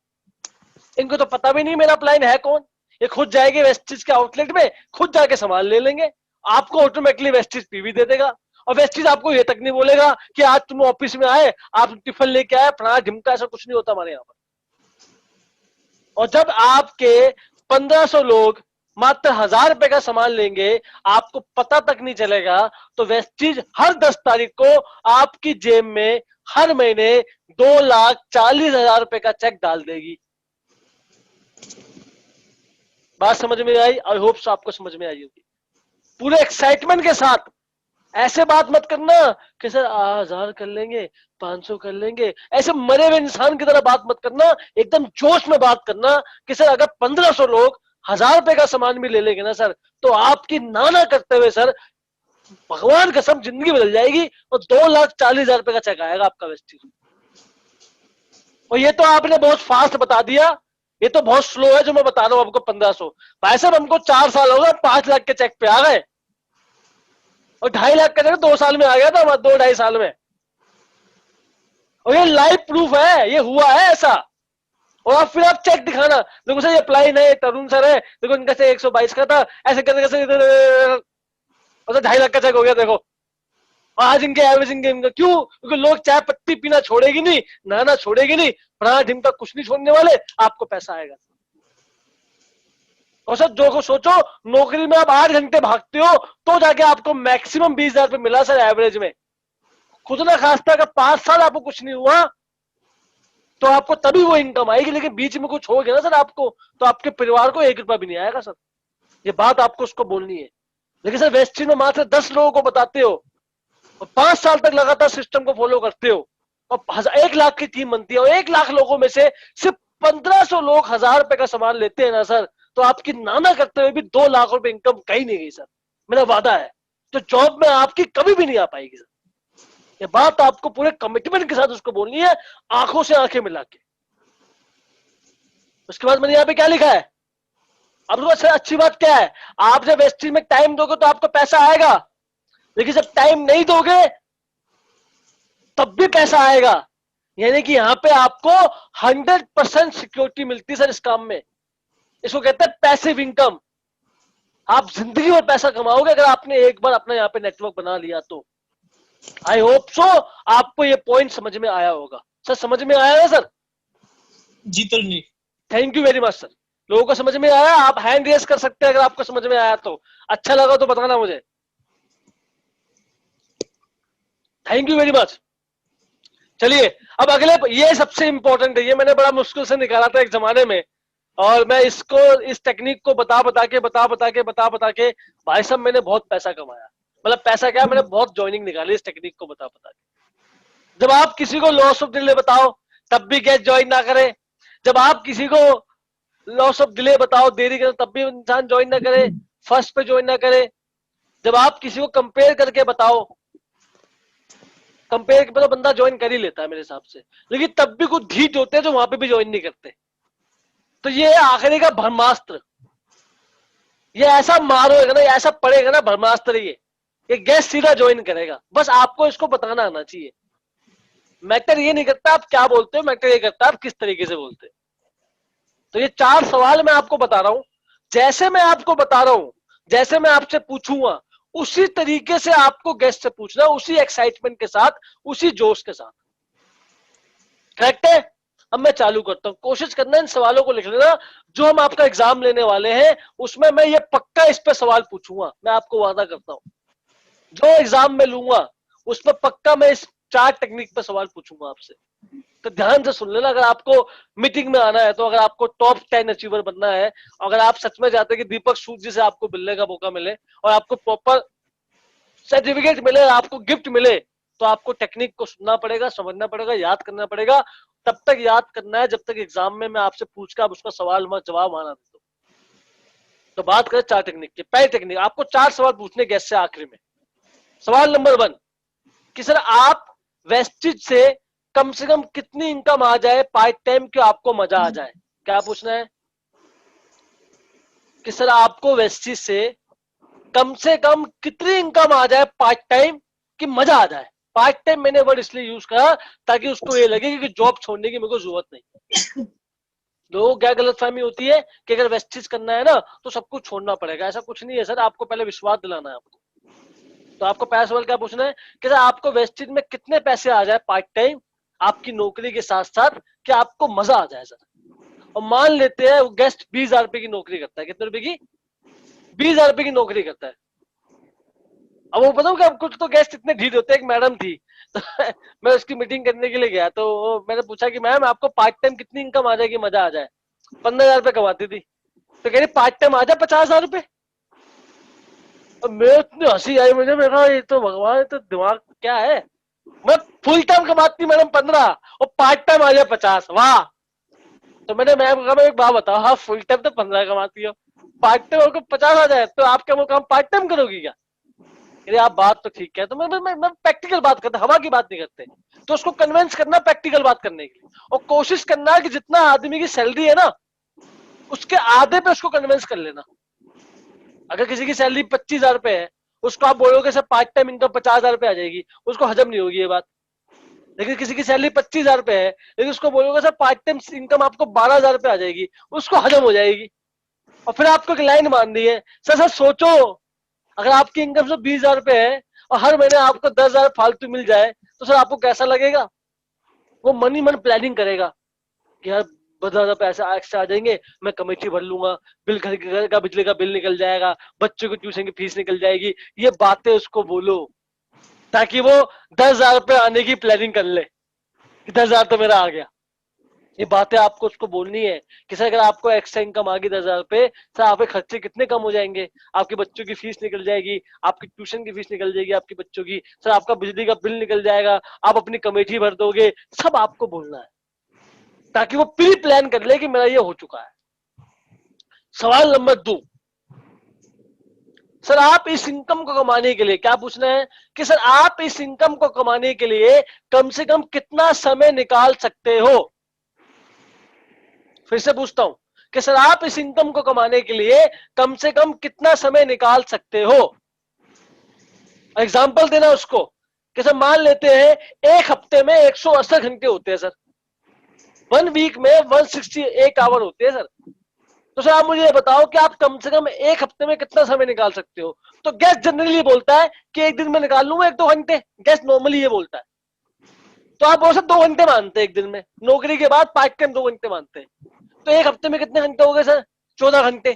इनको तो पता भी नहीं मेरा अपलाइन है कौन। ये खुद जाएंगे वेस्टिज के आउटलेट में, खुद जाके सामान ले लेंगे, आपको ऑटोमेटिकली वेस्टिज पीवी दे देगा। और वेस्टिज आपको ये तक नहीं बोलेगा कि आज तुम ऑफिस में आए, आप टिफिन लेके आए, फलाना ढिमका, ऐसा कुछ नहीं होता हमारे यहाँ पर। और जब आपके 1500 लोग मात्र 1000 रुपए का सामान लेंगे, आपको पता तक नहीं चलेगा, तो वेस्टिज हर 10 तारीख को आपकी जेब में हर महीने 2,40,000 रुपए का चेक डाल देगी। बात समझ में आई? आई होप सो आपको समझ में आई होगी। पूरे एक्साइटमेंट के साथ, ऐसे बात मत करना कि सर 1000 कर लेंगे, 500 कर लेंगे, ऐसे मरे हुए इंसान की तरह बात मत करना। एकदम जोश में बात करना कि सर अगर 1500 लोग 1000 रुपए का सामान भी ले लेंगे ना सर, तो आपकी नाना करते हुए सर, भगवान कसम जिंदगी बदल जाएगी, और 2,40,000 रुपए का चेक आएगा आपका वेस्टिज। और ये तो आपने बहुत फास्ट बता दिया, ये तो बहुत स्लो है जो मैं बता रहा हूं आपको 1500। भाई साहब हमको 4 साल हो गए, 5 लाख के चेक पे आ गए, और 2.5 लाख का चेक 2 साल में आ गया था, 2-2.5 साल में। और ये लाइव प्रूफ है, ये हुआ है ऐसा। और आप फिर आप चेक दिखाना, देखो सर ये अप्लाई है, तरुण सर है, देखो इनका से 122 का था, ऐसे करने कैसे, और 2.5 लाख का चेक हो गया देखो। और आज इनके एवरेज इनके क्यों? क्योंकि लोग चाय पत्ती पीना छोड़ेगी नहीं, नहाना छोड़ेगी नहीं, फलाना ढिमका कुछ नहीं छोड़ने वाले, आपको पैसा आएगा। और सर जो को सोचो, नौकरी में आप 8 घंटे भागते हो तो जाके आपको मैक्सिमम 20,000 रुपये मिला सर एवरेज में। खुद ना खास्ता का 5 साल आपको कुछ नहीं हुआ तो आपको तभी वो इनकम आएगी, लेकिन बीच में कुछ हो गया ना सर आपको, तो आपके परिवार को 1 रुपया भी नहीं आएगा सर। ये बात आपको उसको बोलनी है। लेकिन सर वेस्टिज में मात्र 10 लोगों को बताते हो, और 5 साल तक लगातार सिस्टम को फॉलो करते हो, और 1 लाख की टीम बनती है, और 1 लाख लोगों में से सिर्फ 1500 लोग 1000 रुपए का सामान लेते हैं ना सर, तो आपकी नाना करते हुए भी 2 लाख रुपए इनकम कहीं नहीं गई सर, मेरा वादा है। तो जॉब में आपकी कभी भी नहीं आ पाएगी सर। ये बात आपको पूरे कमिटमेंट के साथ उसको बोलनी है, आंखों से आंखें मिला के। उसके बाद मैंने यहाँ पे क्या लिखा है, अब सबसे अच्छी बात क्या है, आप जब वेस्टिज में टाइम दोगे तो आपको पैसा आएगा, लेकिन जब टाइम नहीं दोगे तब भी पैसा आएगा। यानी कि यहाँ पे आपको 100% सिक्योरिटी मिलती है सर इस काम में। इसको कहते हैं पैसिव इनकम। आप जिंदगी भर पैसा कमाओगे अगर आपने एक बार अपना यहाँ पे नेटवर्क बना लिया तो। आई होप सो आपको ये पॉइंट समझ में आया होगा सर। समझ में आया है सर? जी Tarun ji. Thank you very much sir. लोगों को समझ में आया? आप हैंड रेस कर सकते हैं अगर आपको समझ में आया तो। अच्छा लगा तो बताना मुझे। Thank you very much. चलिए अब अगले, ये सबसे इंपॉर्टेंट है, ये मैंने बड़ा मुश्किल से निकाला था एक जमाने में, और मैं इसको, इस टेक्निक को बता बता के भाई साहब मैंने बहुत पैसा कमाया। मतलब पैसा क्या, मैंने बहुत ज्वाइनिंग निकाली इस टेक्निक को बता के। जब आप किसी को लॉस ऑफ डिले बताओ तब भी गेस्ट ज्वाइन ना करे, जब आप किसी को लॉस ऑफ डिले बताओ, देरी करे, तब भी इंसान ज्वाइन ना करे, फर्स्ट पे ज्वाइन ना करे। जब आप किसी को कंपेयर करके बताओ, कंपेयर के तो बंदा ज्वाइन कर ही लेता है मेरे हिसाब से, लेकिन तब भी कुछ ढीठ होते हैं जो वहां पे भी ज्वाइन नहीं करते। तो ये आखिरी का ब्रह्मास्त्र, ये ऐसा मारोगे ना, ऐसा पड़ेगा ना ब्रह्मास्त्र, ये गेस्ट सीधा ज्वाइन करेगा। बस आपको इसको बताना आना चाहिए। मैटर ये नहीं करता आप क्या बोलते हो, मैटर ये करता है आप किस तरीके से बोलते हो। तो ये 4 सवाल मैं आपको बता रहा हूं, जैसे मैं आपको बता रहा हूं, जैसे मैं आपसे पूछूंगा उसी तरीके से आपको गेस्ट से पूछना, उसी एक्साइटमेंट के साथ, उसी जोश के साथ। करेक्ट है? अब मैं चालू करता हूं। कोशिश करना इन सवालों को लिख लेना, जो हम आपका एग्जाम लेने वाले हैं उसमें मैं ये पक्का इस पे सवाल पूछूंगा, मैं आपको वादा करता हूं। जो एग्जाम में लूंगा उसमें पक्का मैं इस 4 टेक्निक पे सवाल पूछूंगा आपसे। तो ध्यान से सुन लेना, अगर आपको मीटिंग में आना है, तो अगर आपको टॉप 10 अचीवर बनना है, अगर आप सच में चाहते हैं कि दीपक सूद जी से आपको मिलने का मौका मिले और आपको प्रॉपर सर्टिफिकेट मिले, आपको गिफ्ट मिले, तो आपको टेक्निक को सुनना पड़ेगा, समझना पड़ेगा, याद करना पड़ेगा, तब तक याद करना है जब तक एग्जाम में मैं आपसे पूछ के आप उसका सवाल जवाब आना दे दो। तो बात करें 4 टेक्निक की। पहली टेक्निक, आपको 4 सवाल पूछने गैस से आखिरी में। सवाल नंबर 1 कि सर आप वेस्टेज से कम कितनी इनकम आ जाए पार्ट टाइम कि आपको मजा आ जाए। क्या पूछना है कि सर आपको वेस्टेज से कम कितनी इनकम आ जाए पार्ट टाइम कि मजा आ जाए। पार्ट टाइम मैंने वर्ड इसलिए यूज करा ताकि उसको ये लगे कि जॉब छोड़ने की मेरे को जरूरत नहीं। लोगों को क्या गलतफहमी होती है कि अगर वेस्टेज करना है ना तो सब कुछ छोड़ना पड़ेगा। ऐसा कुछ नहीं है सर, आपको पहले विश्वास दिलाना है आपको। तो आपको पहला सवाल क्या पूछना है कि सर आपको वेस्टेज में कितने पैसे आ जाए पार्ट टाइम आपकी नौकरी के साथ साथ कि आपको मजा आ जाए सर। और मान लेते हैं वो गेस्ट 20,000 रुपए की नौकरी करता है। कितने रुपए की? 20,000 रुपए की नौकरी करता है। अब वो बताऊं कि अब कुछ तो गेस्ट इतने ढीठ होते हैं। एक मैडम थी तो मैं उसकी मीटिंग करने के लिए गया तो मैंने पूछा कि मैम आपको पार्ट टाइम कितनी इनकम आ जाएगी मजा आ जाए। 15,000 रुपए कमाती थी। तो कह रही पार्ट टाइम आ जाए 50,000 रुपए। और मैं इतनी हंसी आई मुझे, मैं कहा ये तो भगवान, ये तो दिमाग क्या है। मैं फुल टाइम कमाती मैडम 15 और पार्ट टाइम आ जाए 50। वाह। तो मैंने मैम को कहा मैं एक बात बताओ, हाँ फुल टाइम तो 15 कमाती हो, पार्ट टाइम आपको 50 आ जाए तो आप क्या वो काम पार्ट टाइम करोगी क्या? अरे आप बात तो ठीक है। तो मैं प्रैक्टिकल बात करते, हवा की बात नहीं करते। तो उसको कन्विंस करना प्रैक्टिकल बात करने के लिए, और कोशिश करना कि जितना आदमी की सैलरी है ना उसके आधे पे उसको कन्विंस कर लेना। अगर किसी की सैलरी 25,000 रुपए है, उसको आप बोलोगे सर पार्ट टाइम इनकम 50,000 रुपए आ जाएगी, उसको हजम नहीं होगी ये बात। लेकिन किसी की सैलरी 25,000 रुपए है लेकिन उसको बोलोगे सर पार्ट टाइम इनकम आपको 12,000 रुपए आ जाएगी, उसको हजम हो जाएगी। और फिर आपको एक लाइन मान दी है, सर सर सोचो अगर आपकी इनकम सिर्फ 20,000 रुपए है और हर महीने आपको 10,000 फालतू मिल जाए तो सर आपको कैसा लगेगा? वो मन ही मन प्लानिंग करेगा कि यार 10,000 पैसे एक्स्ट्रा आ जाएंगे, मैं कमेटी भर लूंगा, घर का बिजली का बिल निकल जाएगा, बच्चों की ट्यूशन की फीस निकल जाएगी। ये बातें उसको बोलो ताकि वो 10,000 रुपए आने की प्लानिंग कर ले कि 10,000 तो मेरा आ गया। ये बातें आपको उसको बोलनी है कि सर अगर आपको एक्स्ट्रा इनकम आ गई 10,000 रुपए, सर आपके खर्चे कितने कम हो जाएंगे। आपके बच्चों की फीस निकल जाएगी, आपकी ट्यूशन की फीस निकल जाएगी आपके बच्चों की, सर आपका बिजली का बिल निकल जाएगा, आप अपनी कमेटी भर दोगे। सब आपको बोलना है ताकि वो प्री प्लान कर ले कि मेरा ये हो चुका है। सवाल नंबर 2, सर आप इस इनकम को कमाने के लिए क्या पूछना है कि सर आप इस इनकम को कमाने के लिए कम से कम कितना समय निकाल सकते हो। फिर से पूछता हूं कि सर आप इस इनकम को कमाने के लिए कम से कम कितना समय निकाल सकते हो। एग्जाम्पल देना उसको कि सर मान लेते हैं एक हफ्ते में 168 घंटे होते हैं सर, 1 वीक में 168 आवर होते हैं सर। तो सर आप मुझे ये बताओ कि आप कम से कम एक हफ्ते में कितना समय निकाल सकते हो। तो गेस्ट जनरली बोलता है कि एक दिन में निकाल लूंगा 1-2 घंटे। गेस्ट नॉर्मली ये बोलता है। तो आप बोल सकते 2 घंटे मानते हैं एक दिन में, नौकरी के बाद पार्ट टाइम 2 घंटे मानते हैं। तो एक हफ्ते में कितने घंटे हो गए सर? 14 घंटे।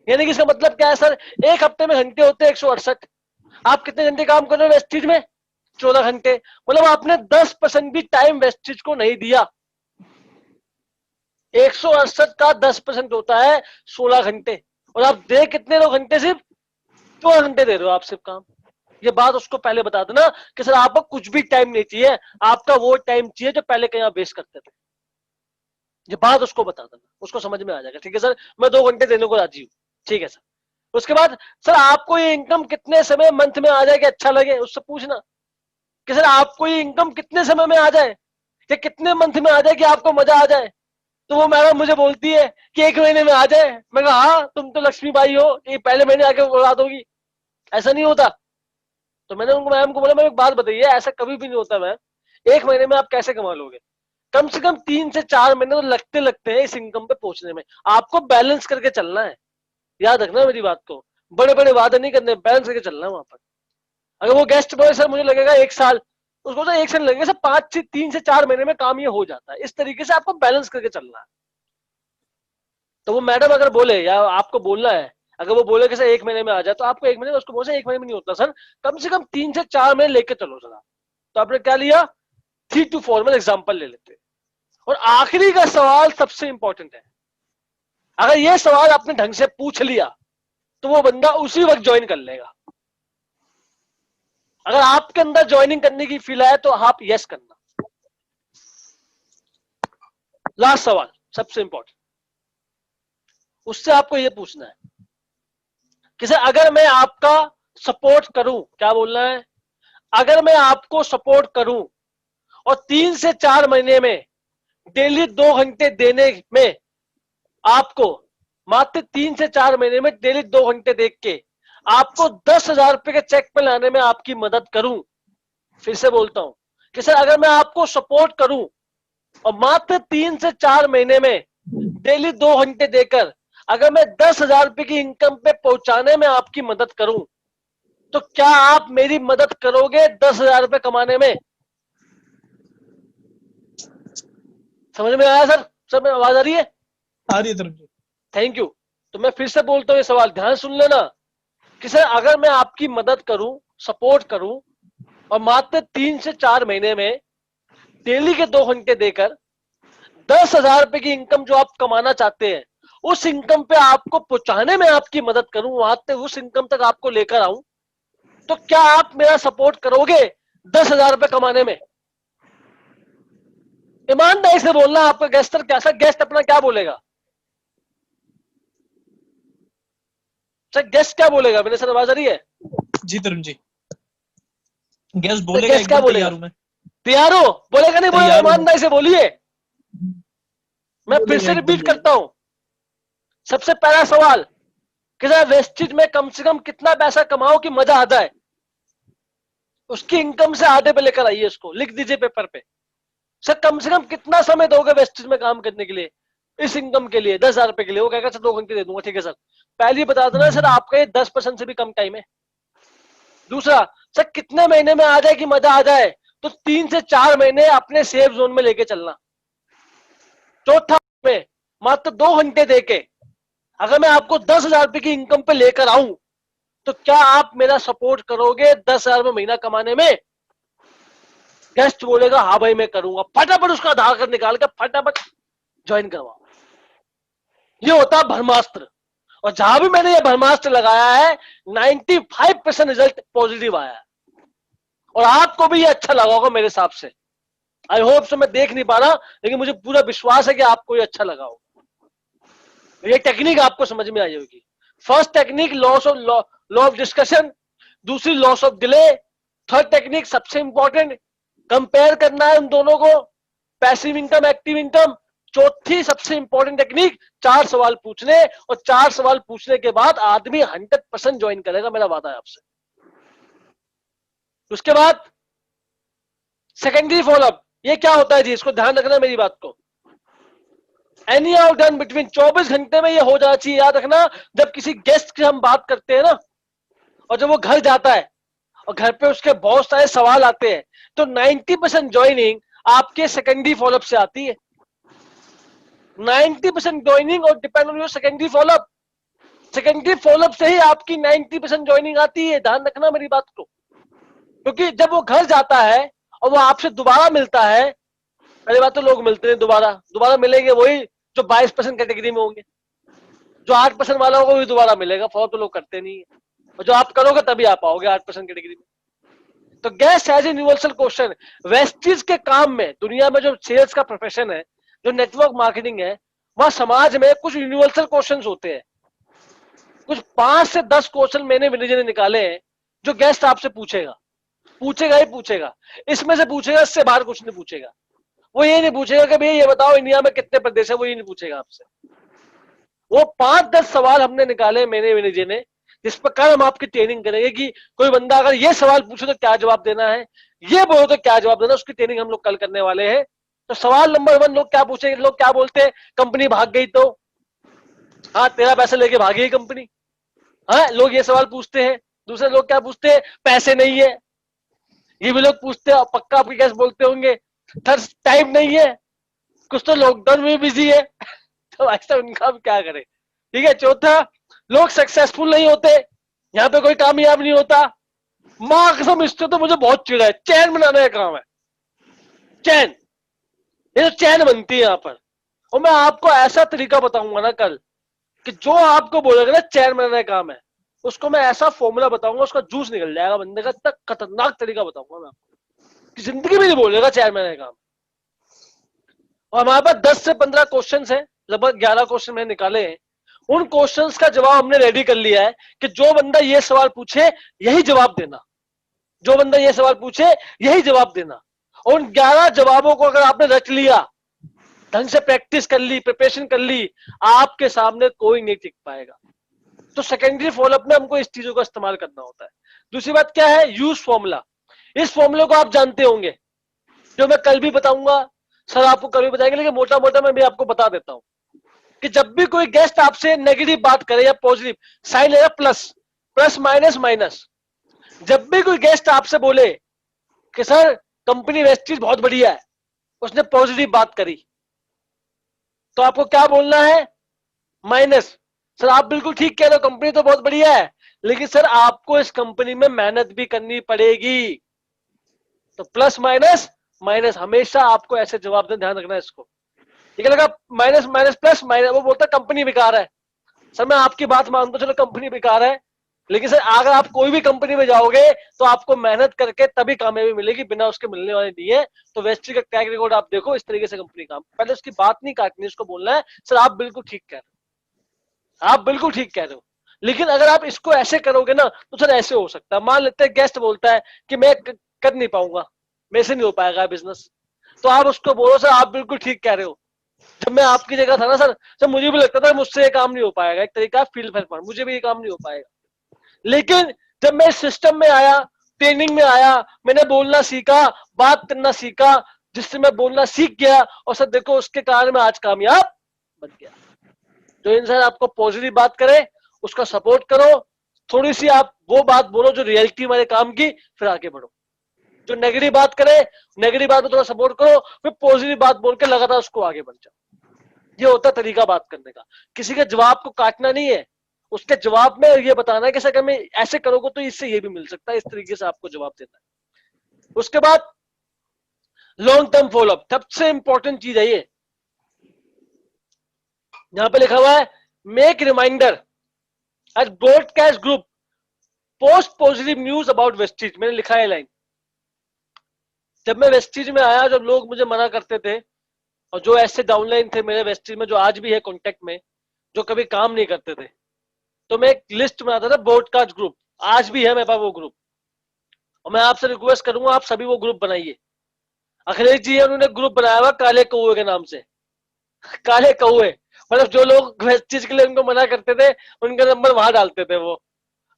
यानी कि इसका मतलब क्या है सर, एक हफ्ते में घंटे होते हैं 168। आप कितने घंटे काम कर रहे हो वेस्टेज में? 14 घंटे। मतलब आपने 10% भी टाइम वेस्टेज को नहीं दिया। 168 का 10% होता है 16 घंटे, और आप दे कितने रहो घंटे? सिर्फ 14 घंटे दे रहे हो आप सिर्फ काम। ये बात उसको पहले बता देना कि सर आपको कुछ भी टाइम नहीं चाहिए, आपका वो टाइम चाहिए जो पहले कहीं आप वेस्ट करते थे। ये बात उसको बता देना, उसको समझ में आ जाएगा। ठीक है सर, मैं 2 घंटे देने को राजी हूँ। ठीक है सर। उसके बाद सर आपको ये इनकम कितने समय मंथ में आ जाए कि अच्छा लगे, उससे पूछना कि सर आपको ये इनकम कितने समय में आ जाए या कितने मंथ में आ जाए कि आपको मजा आ जाए। तो वो मैडम मुझे बोलती है कि 1 महीने में आ जाए। मैं कहा हाँ तुम तो लक्ष्मी बाई हो, ये पहले महीने आके उड़ा दोगी। ऐसा नहीं होता। तो मैंने उनको मैम को बोला, मैं एक बात बताइए, ऐसा कभी भी नहीं होता मैम। 1 महीने में आप कैसे कमा लोगे? कम से कम 3 से 4 महीने तो लगते हैं इस इनकम पे पहुंचने में। आपको बैलेंस करके चलना है, याद रखना मेरी बात को। बड़े बड़े वादे नहीं करने, बैलेंस करके चलना है वहां पर। अगर वो गेस्ट बॉय सर मुझे लगेगा 1 साल, उसको तो 1 साल लगेगा सर, 3 से 4 महीने में काम ये हो जाता है। इस तरीके से आपको बैलेंस करके चलना है। तो वो मैडम अगर बोले या आपको बोलना है, अगर वो बोले कि सर 1 महीने में आ जाए, तो आपको 1 महीने में उसको बोले 1 महीने में नहीं होता सर, कम से कम 3 से 4 महीने लेके चलो सर। तो आपने क्या लिया? 3 to 4 में एग्जाम्पल ले लेते हैं। और आखिरी का सवाल सबसे इंपॉर्टेंट है। अगर ये सवाल आपने ढंग से पूछ लिया तो वो बंदा उसी वक्त ज्वाइन कर लेगा। अगर आपके अंदर ज्वाइनिंग करने की फील है तो आप यस करना। लास्ट सवाल सबसे इंपॉर्टेंट, उससे आपको ये पूछना है कि सर अगर मैं आपका सपोर्ट करूं, क्या बोलना है, अगर मैं आपको सपोर्ट करूं और 3 से 4 महीने में डेली 2 घंटे देने में, आपको मात्र 3 से 4 महीने में डेली 2 घंटे देख के आपको 10,000 रुपए के चेक पे लाने में आपकी मदद करूं, फिर से बोलता हूं कि सर अगर मैं आपको सपोर्ट करूं और मात्र 3 से 4 महीने में डेली 2 घंटे देकर अगर मैं 10,000 रुपए की इनकम पे पहुंचाने में आपकी मदद करूं, तो क्या आप मेरी मदद करोगे 10,000 रुपए कमाने में? समझ में आया सर? सर मेरी आवाज आ रही है? आ रही है तरुण जी। Thank you. तो मैं फिर से बोलता हूं, ये सवाल ध्यान सुन लेना कि सर अगर मैं आपकी मदद करूं, सपोर्ट करूं और मात्र 3 से 4 महीने में डेली के 2 घंटे देकर 10,000 रुपए की इनकम जो आप कमाना चाहते हैं उस इनकम पे आपको पहुंचाने में आपकी मदद करूं, वहां तक उस इनकम तक आपको लेकर आऊं, तो क्या आप मेरा सपोर्ट करोगे 10,000 रुपए कमाने में? ईमानदारी से बोलना। आपका गेस्टर कैसा, गेस्ट अपना क्या बोलेगा सर? गेस्ट क्या बोलेगा? मेरे सर आवाज आ रही है? जी तरुण जी, गेस्ट बोलेगा गेस्ट क्या एकदम बोलेगा? तैयार हूं मैं। तैयार हो? बोलेगा नहीं बोलेगा? तैयार हूं मैं। ईमानदारी से बोलिए। मैं फिर बोलेगा से एकदम रिपीट करता हूं। सबसे पहला सवाल कि सर वेस्टेज में कम से कम कितना पैसा कमाओ कि मजा आता है, उसकी इनकम से आधे पे लेकर आइए, इसको लिख दीजिए पेपर पे। सर कम से कम कितना समय दोगे वेस्टेज में काम करने के लिए, इस इनकम के लिए 10,000 रुपए के लिए? वो कहेगा सर 2 घंटे दे दूंगा। ठीक है सर, पहले ही बता देना सर आपका ये 10% से भी कम टाइम है। दूसरा, सर कितने महीने में आ जाए कि मजा आ जाए, तो 3 से 4 महीने अपने सेफ जोन में लेके चलना। चौथा, में मात्र 2 घंटे देके अगर मैं आपको 10,000 रुपए की इनकम पे लेकर आऊं, तो क्या आप मेरा सपोर्ट करोगे 10,000 रुपए महीना कमाने में? गेस्ट बोलेगा हाँ भाई मैं करूंगा। फटाफट उसका आधार कार्ड निकाल के फटाफट ज्वाइन करवाओ। ये होता है ब्रह्मास्त्र। और जहां भी मैंने ये ब्रह्मास्त्र लगाया है 95% रिजल्ट पॉजिटिव आया है, और आपको भी ये अच्छा लगा होगा मेरे हिसाब से। आई होप सो, मैं देख नहीं पा रहा लेकिन मुझे पूरा विश्वास है कि आपको ये अच्छा लगा होगा। ये टेक्निक आपको समझ में आई होगी। First technique law of discussion, दूसरी loss of delay, third technique सबसे इंपॉर्टेंट कंपेयर करना है उन दोनों को, पैसिव इनकम एक्टिव इनकम। चौथी सबसे इंपॉर्टेंट टेक्निक 4 सवाल पूछने, और 4 सवाल पूछने के बाद आदमी 100% ज्वाइन करेगा, मेरा वादा है आपसे। उसके बाद सेकेंडरी फॉलोअप, ये क्या होता है जी, इसको ध्यान रखना मेरी बात को। एनी हाउ डन बिटवीन 24 घंटे में ये हो जाना चाहिए, याद रखना। जब किसी गेस्ट की हम बात करते हैं ना, और जब वो घर जाता है और घर पे उसके बहुत सारे सवाल आते हैं, तो 90% ज्वाइनिंग आपके सेकेंडरी फॉलोअप से आती है। 90% ज्वाइनिंग और depend on your secondary follow up. Secondary follow up से ही आपकी 90% ज्वाइनिंग आती है, ध्यान रखना मेरी बात को। क्योंकि जब वो घर जाता है और वो आपसे दोबारा मिलता है, पहली बात तो लोग मिलते हैं दोबारा, दोबारा मिलेंगे वही जो 22% कैटेगरी में होंगे। जो 8% वाला होगा वही दोबारा मिलेगा, फॉलो तो लोग करते नहीं है। और जो आप करोगे तभी आप आओगे 8% कैटेगरी में। तो guest as universal question, Vestige के काम में, दुनिया में जो सेल्स का प्रोफेशन है, जो नेटवर्क मार्केटिंग है, वहां समाज में कुछ यूनिवर्सल क्वेश्चन होते हैं। कुछ 5 से 10 क्वेश्चन मैंने विनय ने निकाले हैं जो गेस्ट आपसे पूछेगा, पूछेगा ही पूछेगा। इसमें से पूछेगा, इससे बाहर कुछ नहीं पूछेगा। वो ये नहीं पूछेगा कि भैया ये बताओ इंडिया में कितने प्रदेश है, वो ये नहीं पूछेगा आपसे। वो 5-10 सवाल हमने निकाले मैंने विनय जी ने, जिस प्रकार हम आपकी ट्रेनिंग करेंगे कि कोई बंदा अगर ये सवाल पूछे तो क्या जवाब देना है, ये बोलो तो क्या जवाब देना, उसकी ट्रेनिंग हम लोग कल करने वाले हैं। तो सवाल नंबर 1 लोग क्या पूछेंगे, लोग क्या बोलते हैं, कंपनी भाग गई तो, हाँ तेरा पैसा लेके भागी है कंपनी। हाँ, लोग ये सवाल पूछते हैं। दूसरे लोग क्या पूछते हैं, पैसे नहीं है, ये भी लोग पूछते हैं। पक्का आपके कैसे बोलते होंगे, थर्ड टाइम नहीं है, कुछ तो लॉकडाउन में बिजी है। तो ऐसा उनका हम क्या करें। ठीक है। चौथा, लोग सक्सेसफुल नहीं होते, यहाँ पे कोई कामयाब नहीं होता। माँ कसम, इससे तो मुझे बहुत चिढ़ा है। चैन बनाने का काम है, चैन। ये तो चैन बनती है यहाँ पर। और मैं आपको ऐसा तरीका बताऊंगा ना कल, कि जो आपको बोलेगा ना चैन बनाने का काम है, उसको मैं ऐसा फॉर्मूला बताऊंगा, उसका जूस निकल जाएगा बंदे का। इतना खतरनाक तरीका बताऊंगा मैं आपको कि जिंदगी में नहीं बोलेगा चैन बनाने का काम। और हमारे पास 10 से 15 क्वेश्चन है, लगभग 11 क्वेश्चन मैंने निकाले हैं। उन क्वेश्चंस का जवाब हमने रेडी कर लिया है कि जो बंदा ये सवाल पूछे यही जवाब देना, जो बंदा ये सवाल पूछे यही जवाब देना। और उन 11 जवाबों को अगर आपने रख लिया, ढंग से प्रैक्टिस कर ली, प्रिपरेशन कर ली, आपके सामने कोई नहीं टिक पाएगा। तो सेकेंडरी फॉलोअप में हमको इस चीजों का इस्तेमाल करना होता है। दूसरी बात क्या है, यूज फॉर्मूला। इस फॉर्मूले को आप जानते होंगे, जो मैं कल भी बताऊंगा, सर आपको कल भी बताएंगे, लेकिन मोटा मोटा मैं भी आपको बता देता हूं कि जब भी कोई गेस्ट आपसे नेगेटिव बात करे या पॉजिटिव, साइन लेगा प्लस, प्लस माइनस माइनस। जब भी कोई गेस्ट आपसे बोले कि सर कंपनी वेस्टीज बहुत बढ़िया है, उसने पॉजिटिव बात करी, तो आपको क्या बोलना है, माइनस। सर आप बिल्कुल ठीक कह रहे हो, कंपनी तो बहुत बढ़िया है, लेकिन सर आपको इस कंपनी में मेहनत भी करनी पड़ेगी। तो प्लस माइनस माइनस, हमेशा आपको ऐसे जवाब देना, ध्यान रखना है इसको। ठीक है, लगा माइनस माइनस प्लस माइनस, वो बोलता है कंपनी बेकार है। सर मैं आपकी बात मानता हूं, चलो कंपनी बेकार है, लेकिन सर अगर आप कोई भी कंपनी में जाओगे तो आपको मेहनत करके तभी कामयाबी मिलेगी, बिना उसके मिलने वाली नहीं है। तो वेस्टी का ट्रैक रिकॉर्ड आप देखो, इस तरीके से कंपनी काम, पहले उसकी बात नहीं काटनी, उसको बोलना है सर आप बिल्कुल ठीक कह रहे हो, आप बिल्कुल ठीक कह रहे हो। लेकिन अगर आप इसको ऐसे करोगे ना तो सर ऐसे हो सकता है, मान लेते हैं गेस्ट बोलता है कि मैं कर नहीं पाऊंगा, मेरे से नहीं हो पाएगा बिजनेस, तो आप उसको बोलो सर आप बिल्कुल ठीक कह रहे हो, जब मैं आपकी जगह था ना सर, जब मुझे भी लगता था मुझसे ये काम नहीं हो पाएगा, एक तरीका फील्ड फैलफॉर्म, मुझे भी ये काम नहीं हो पाएगा। लेकिन जब मैं सिस्टम में आया, ट्रेनिंग में आया, मैंने बोलना सीखा, बात करना सीखा, जिससे मैं बोलना सीख गया, और सर देखो उसके कारण मैं आज कामयाब बन गया। तो इंसान आपको पॉजिटिव बात करे, उसका सपोर्ट करो, थोड़ी सी आप वो बात बोलो जो रियलिटी हमारे काम की, फिर आगे बढ़ो। जो नेगेटिव बात करे, नेगेटिव बात में थोड़ा सपोर्ट करो, फिर पॉजिटिव बात बोल के लगातार उसको आगे बढ़ जाओ। ये होता है तरीका बात करने का। किसी के जवाब को काटना नहीं है, उसके जवाब में ये बताना है कि सर मैं ऐसे करोगे तो इससे ये भी मिल सकता है, इस तरीके से आपको जवाब देना है। उसके बाद लॉन्ग टर्म फॉलोअप, सबसे इंपॉर्टेंट चीज है ये। यहां पे लिखा हुआ है make reminder at broadcast group post positive news about Vestige. मैंने लिखा है लाइन। जब मैं वेस्टीज में आया, जब लोग मुझे मना करते थे, और जो ऐसे डाउनलाइन थे मेरे वेस्टीज में, जो आज भी है कांटेक्ट में, जो कभी काम नहीं करते थे, तो मैं एक लिस्ट बनाता था, ब्रॉडकास्ट ग्रुप, आज भी है मेरे पास वो ग्रुप। और मैं आपसे रिक्वेस्ट करूंगा आप सभी वो ग्रुप बनाइए। अखिलेश जी उन्होंने ग्रुप बनाया हुआ काले कौए के नाम से, काले कौए, मतलब जो लोग वेस्टीज के लिए उनको मना करते थे उनका नंबर वहां डालते थे वो।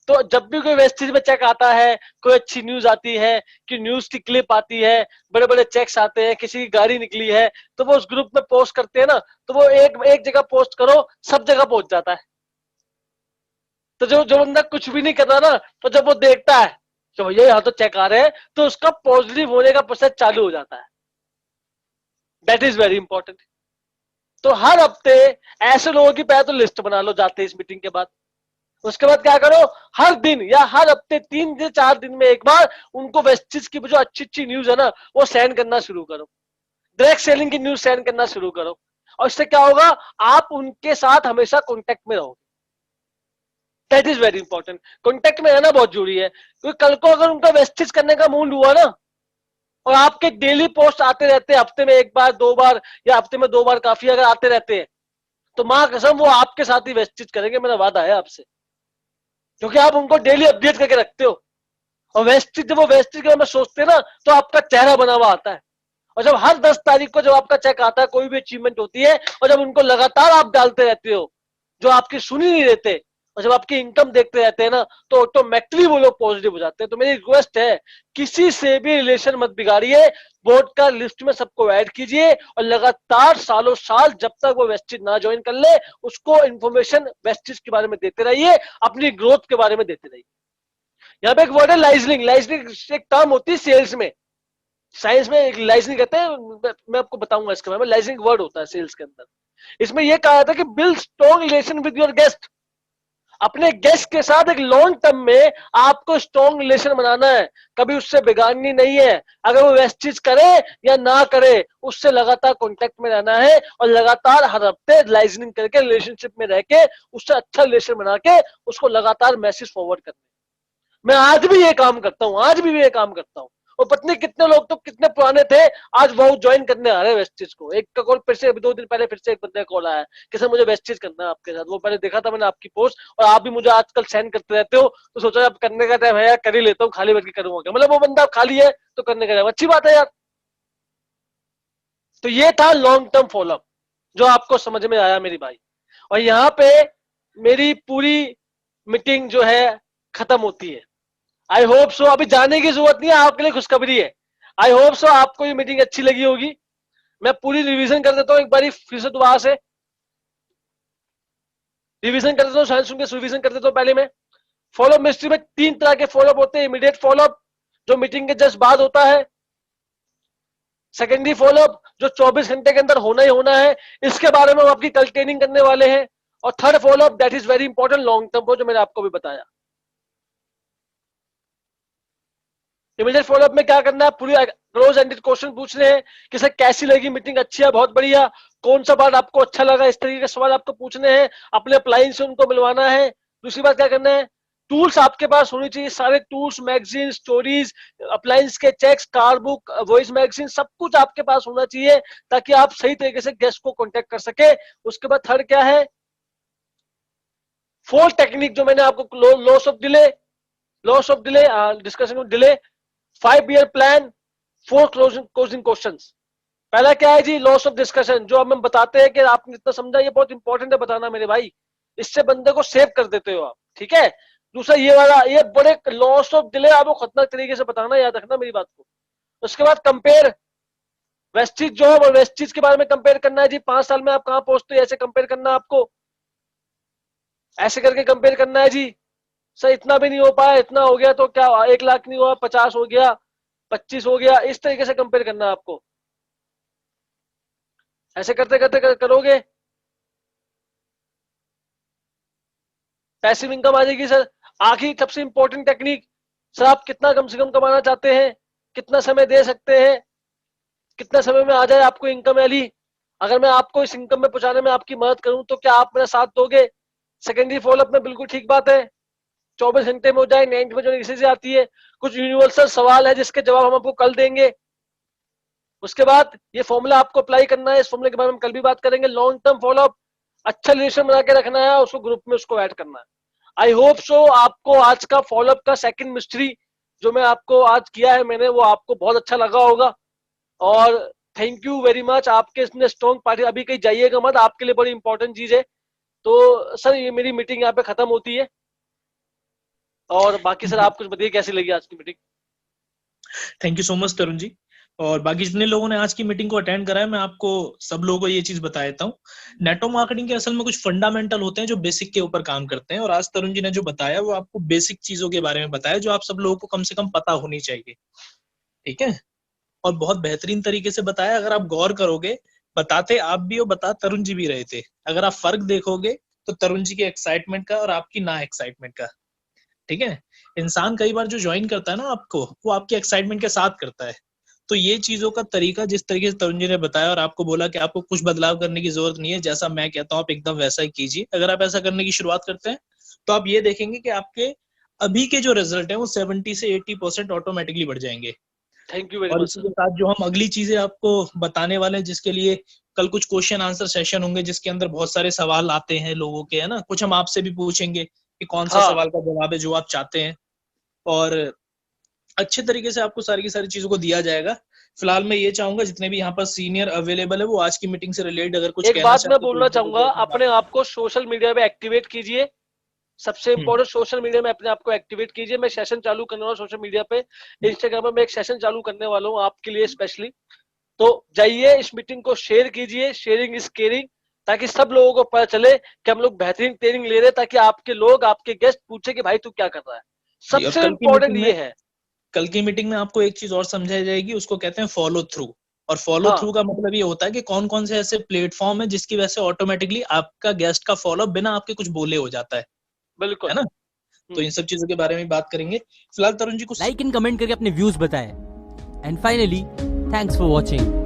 तो जब भी कोई वेस्टीज में चेक आता है, कोई अच्छी न्यूज आती है, कि न्यूज की क्लिप आती है, बड़े बड़े चेक्स आते हैं, किसी की गाड़ी निकली है, तो वो उस ग्रुप में पोस्ट करते हैं ना, तो वो एक एक जगह पोस्ट करो, सब जगह पहुंच जाता है। तो जो जो बंदा कुछ भी नहीं कर रहा ना, तो जब वो देखता है तो भैया यहाँ तो चेक आ रहे हैं, तो उसका पॉजिटिव होने का प्रोसेस चालू हो जाता है। That is very important. तो हर हफ्ते ऐसे लोगों की पहले तो लिस्ट बना लो जाते इस मीटिंग के बाद। उसके बाद क्या करो, हर दिन या हर हफ्ते 3 से 4 दिन में एक बार उनको वेस्टीज की जो अच्छी अच्छी न्यूज है ना, वो सेंड करना शुरू करो। डायरेक्ट सेलिंग की न्यूज सेंड करना शुरू करो। और इससे क्या होगा, आप उनके साथ हमेशा कॉन्टेक्ट में रहोगे। That is very important. Contact में रहना बहुत जरूरी है, क्योंकि कल को अगर उनका वेस्टीज करने का मूड हुआ ना, और आपके डेली पोस्ट आते रहते हैं, हफ्ते में एक बार 2 बार या हफ्ते में 2 बार काफी, अगर आते रहते हैं, तो मां कसम वो आपके साथ ही वेस्टीज करेंगे, मेरा वादा है आपसे, क्योंकि आप उनको डेली अपडेट करके रखते हो। और वेस्टीज, जब वो वेस्टीज के बारे में सोचते हैं ना, तो आपका चेहरा बना हुआ आता है। और जब हर 10 तारीख को जब आपका चेक आता है, कोई भी अचीवमेंट होती है, और जब उनको लगातार आप डालते रहते हो, जो आपकी सुनी नहीं रहते, और जब आपकी इनकम देखते रहते हैं ना, तो ऑटोमेटिकली वो लोग पॉजिटिव हो जाते हैं। तो मेरी रिक्वेस्ट है, किसी से भी रिलेशन मत बिगाड़िए, बोर्ड का लिस्ट में सबको ऐड कीजिए, और लगातार सालों साल जब तक वो वेस्टिज ना ज्वाइन कर ले, उसको इन्फॉर्मेशन वेस्टिज के बारे में देते रहिए, अपनी ग्रोथ के बारे में देते रहिए। यहाँ पे एक वर्ड है लाइजनिंग। लाइजनिंग एक टर्म होती है सेल्स में, साइंस में एक लाइजनिंग कहते हैं, मैं आपको बताऊंगा इसके बारे में। लाइजनिंग वर्ड होता है सेल्स के अंदर। इसमें यह कहा था कि build strong relation with your guest. अपने गेस्ट के साथ एक लॉन्ग टर्म में आपको स्ट्रॉन्ग रिलेशन बनाना है, कभी उससे बिगाड़नी नहीं है। अगर वो वेस्टीज करे या ना करे, उससे लगातार कांटेक्ट में रहना है, और लगातार हर हफ्ते लाइजनिंग करके रिलेशनशिप में रह के उससे अच्छा रिलेशन बना के उसको लगातार मैसेज फॉरवर्ड करना। मैं आज भी ये काम करता हूँ, आज भी ये काम करता हूँ। और पत्नी कितने लोग तो कितने पुराने थे, आज वो ज्वाइन करने आ रहे हैं वेस्टिज को। एक का कॉल फिर से, अभी 2 दिन पहले फिर से एक बंदे का कॉल आया कि सर मुझे वेस्टिज करना है आपके साथ। वो पहले देखा था मैंने आपकी पोस्ट, और आप भी मुझे आजकल सेंड करते रहते हो, तो सोचा अब करने का टाइम है यार, कर ही लेता हूँ, खाली बैठ के करूंगा क्या, मतलब वो बंदा खाली है तो करने का टाइम, अच्छी बात है यार। तो ये था लॉन्ग टर्म फॉलोअप जो आपको समझ में आया मेरी भाई। और यहाँ पे मेरी पूरी मीटिंग जो है खत्म होती है। आई होप सो, अभी जाने की जरूरत नहीं है, आपके लिए खुशखबरी है। आई होप सो आपको ये मीटिंग अच्छी लगी होगी। मैं पूरी रिवीजन कर देता हूँ एक बारी फिर से दोबारा से रिवीजन कर देता हूँ, साइंस सुन के रिवीजन कर देता हूँ। पहले मैं फॉलोअप मिस्ट्री में 3 तरह के फॉलोअप होते हैं। इमीडिएट फॉलोअप जो मीटिंग के जस्ट बाद होता है, सेकेंडरी फॉलोअप जो 24 घंटे के अंदर होना ही होना है, इसके बारे में हम आपकी कल ट्रेनिंग करने वाले हैं। और third follow up that is very important long term, जो मैंने आपको भी बताया। इमीडिएट फॉलोअप में क्या करना है, पूरी क्लोज एंडेड क्वेश्चन पूछने हैं कि सर कैसी लगी मीटिंग, अच्छी है, बहुत बढ़िया, कौन सा बात आपको अच्छा लगा, इस तरीके के सवाल आपको पूछने हैं, अपने अप्लाइन से उनको मिलवाना है। दूसरी बात क्या करना है, टूल्स आपके पास होनी चाहिए, सारे टूल्स, मैगजीन, स्टोरीज, अप्लायंस के checks, car book, voice magazine, सब कुछ आपके पास होना चाहिए ताकि आप सही तरीके से गेस्ट को कांटेक्ट कर सके। उसके बाद थर्ड क्या है, 4 टेक्निक जो मैंने आपको, लॉस ऑफ डिले डिस्कशन में delay, 5 year plan, 4 closing questions. पहला क्या है जी, लॉस ऑफ डिस्कशन, जो हम बताते हैं कि आपने इतना समझा, ये बहुत इंपॉर्टेंट है बताना मेरे भाई, इससे बंदे को सेव कर देते हो आप, ठीक है। दूसरा ये वाला, ये बड़े लॉस ऑफ डिले आपको खतरनाक तरीके से बताना, याद रखना मेरी बात को। उसके बाद कंपेयर वेस्टिज जॉब और वेस्टिज के बारे में कंपेयर करना है जी, 5 साल में आप कहां पहुंचते हो, ऐसे कंपेयर करना आपको, ऐसे करके कंपेयर करना है जी। सर इतना भी नहीं हो पाया, इतना हो गया तो क्या, 1 लाख नहीं हुआ, 50 हो गया, 25 हो गया, इस तरीके से कंपेयर करना है आपको। ऐसे करते करते करोगे, पैसिव इनकम आ जाएगी सर। आखिरी सबसे इंपॉर्टेंट टेक्निक, सर आप कितना कम से कम कमाना चाहते हैं, कितना समय दे सकते हैं, कितना समय में आ जाए आपको इनकम वैली। अगर मैं आपको इस इनकम में पहुंचाने में आपकी मदद करूं तो क्या आप मेरा साथ दोगे। सेकेंडरी फॉलोअप में बिल्कुल ठीक बात है, 24 घंटे में हो जाए, 90 में जो मैसेज आती है। कुछ यूनिवर्सल सवाल है जिसके जवाब हम आपको कल देंगे। उसके बाद ये फॉर्मूला आपको अप्लाई करना है, इस फॉर्मूले के बारे में हम कल भी बात करेंगे। लॉन्ग टर्म फॉलोअप, अच्छा रिलेशन बना के रखना है, उसको ग्रुप में उसको ऐड करना है। आई होप सो आपको आज का फॉलोअप का सेकंड मिस्ट्री जो मैं आपको आज किया है मैंने, वो आपको बहुत अच्छा लगा होगा। और थैंक यू वेरी मच, आपके इसमें स्ट्रॉन्ग पार्टी, अभी कहीं जाइएगा मत, आपके लिए बड़ी इंपॉर्टेंट चीज है। तो सर ये मेरी मीटिंग यहाँ पे खत्म होती है, और बाकी सर आप कुछ बताइए कैसी लगी आज की meeting. Thank you so much Tarun ji. और बाकी जितने लोगों ने आज की मीटिंग को अटेंड करा है, मैं आपको सब लोगों को ये चीज बता देता हूँ, नेटवर्क मार्केटिंग के असल में कुछ फंडामेंटल होते हैं जो बेसिक के ऊपर काम करते हैं। और आज तरुण जी ने जो बताया वो आपको बेसिक चीजों के बारे में बताया जो आप सब लोगों को कम से कम पता होनी चाहिए, ठीक है। और बहुत बेहतरीन तरीके से बताया। अगर आप गौर करोगे, बताते आप भी हो, बता तरुण जी भी रहे थे। अगर आप फर्क देखोगे तो तरुण जी के एक्साइटमेंट का और आपकी ना एक्साइटमेंट का, ठीक है। इंसान कई बार जो ज्वाइन करता है ना आपको, वो आपके एक्साइटमेंट के साथ करता है। तो ये चीजों का तरीका जिस तरीके से तरुण जी ने बताया और आपको बोला कि आपको कुछ बदलाव करने की जरूरत नहीं है, जैसा मैं कहता हूँ आप एकदम वैसा ही कीजिए। अगर आप ऐसा करने की शुरुआत करते हैं तो आप ये देखेंगे कि आपके अभी के जो रिजल्ट है वो 70 से 80% ऑटोमेटिकली बढ़ जाएंगे। थैंक यू वेरी और मच इसी सर। के साथ जो हम अगली चीजें आपको बताने वाले हैं, जिसके लिए कल कुछ क्वेश्चन आंसर सेशन होंगे जिसके अंदर बहुत सारे सवाल आते हैं लोगों के, है ना। कुछ हम आपसे भी पूछेंगे कि कौन सा हाँ सवाल का जवाब है जो आप चाहते हैं, और अच्छे तरीके से आपको सारी की सारी चीजों को दिया जाएगा। फिलहाल मैं ये चाहूंगा जितने भी यहाँ पर सीनियर अवेलेबल है वो आज की मीटिंग से रिलेटेड अगर कुछ एक कहना बात मैं चाहते बोलना चाहूंगा, तो अपने आप को सोशल मीडिया पे एक्टिवेट कीजिए। सबसे हम्म, इंपॉर्टेंट, सोशल मीडिया में अपने आप को एक्टिवेट कीजिए। मैं सेशन चालू करने वाला सोशल मीडिया पे, इंस्टाग्राम में मैं एक सेशन चालू करने वाला हूँ आपके लिए स्पेशली। तो जाइए इस मीटिंग को शेयर कीजिए, शेयरिंग इज केयरिंग, ताकि सब लोगों को पता चले कि हम लोग बेहतरीन ट्रेनिंग ले रहे हैं, ताकि आपके लोग, आपके गेस्ट पूछे कि भाई तू क्या कर रहा है। जी। और सबसे इंपॉर्टेंट ये है। कल की मीटिंग में आपको एक चीज और समझाई जाएगी, उसको कहते हैं फॉलो थ्रू। और फॉलो हाँ थ्रू का मतलब ये होता है कि कौन कौन से ऐसे प्लेटफॉर्म है जिसकी वजह से ऑटोमेटिकली आपका गेस्ट का फॉलो बिना आपके कुछ बोले हो जाता है बिल्कुल। ना। तो इन सब चीजों के बारे में बात करेंगे। फिलहाल तरुण जी कुछ लाइक एंड कमेंट करके अपने व्यूज बताएं। And finally thanks for watching.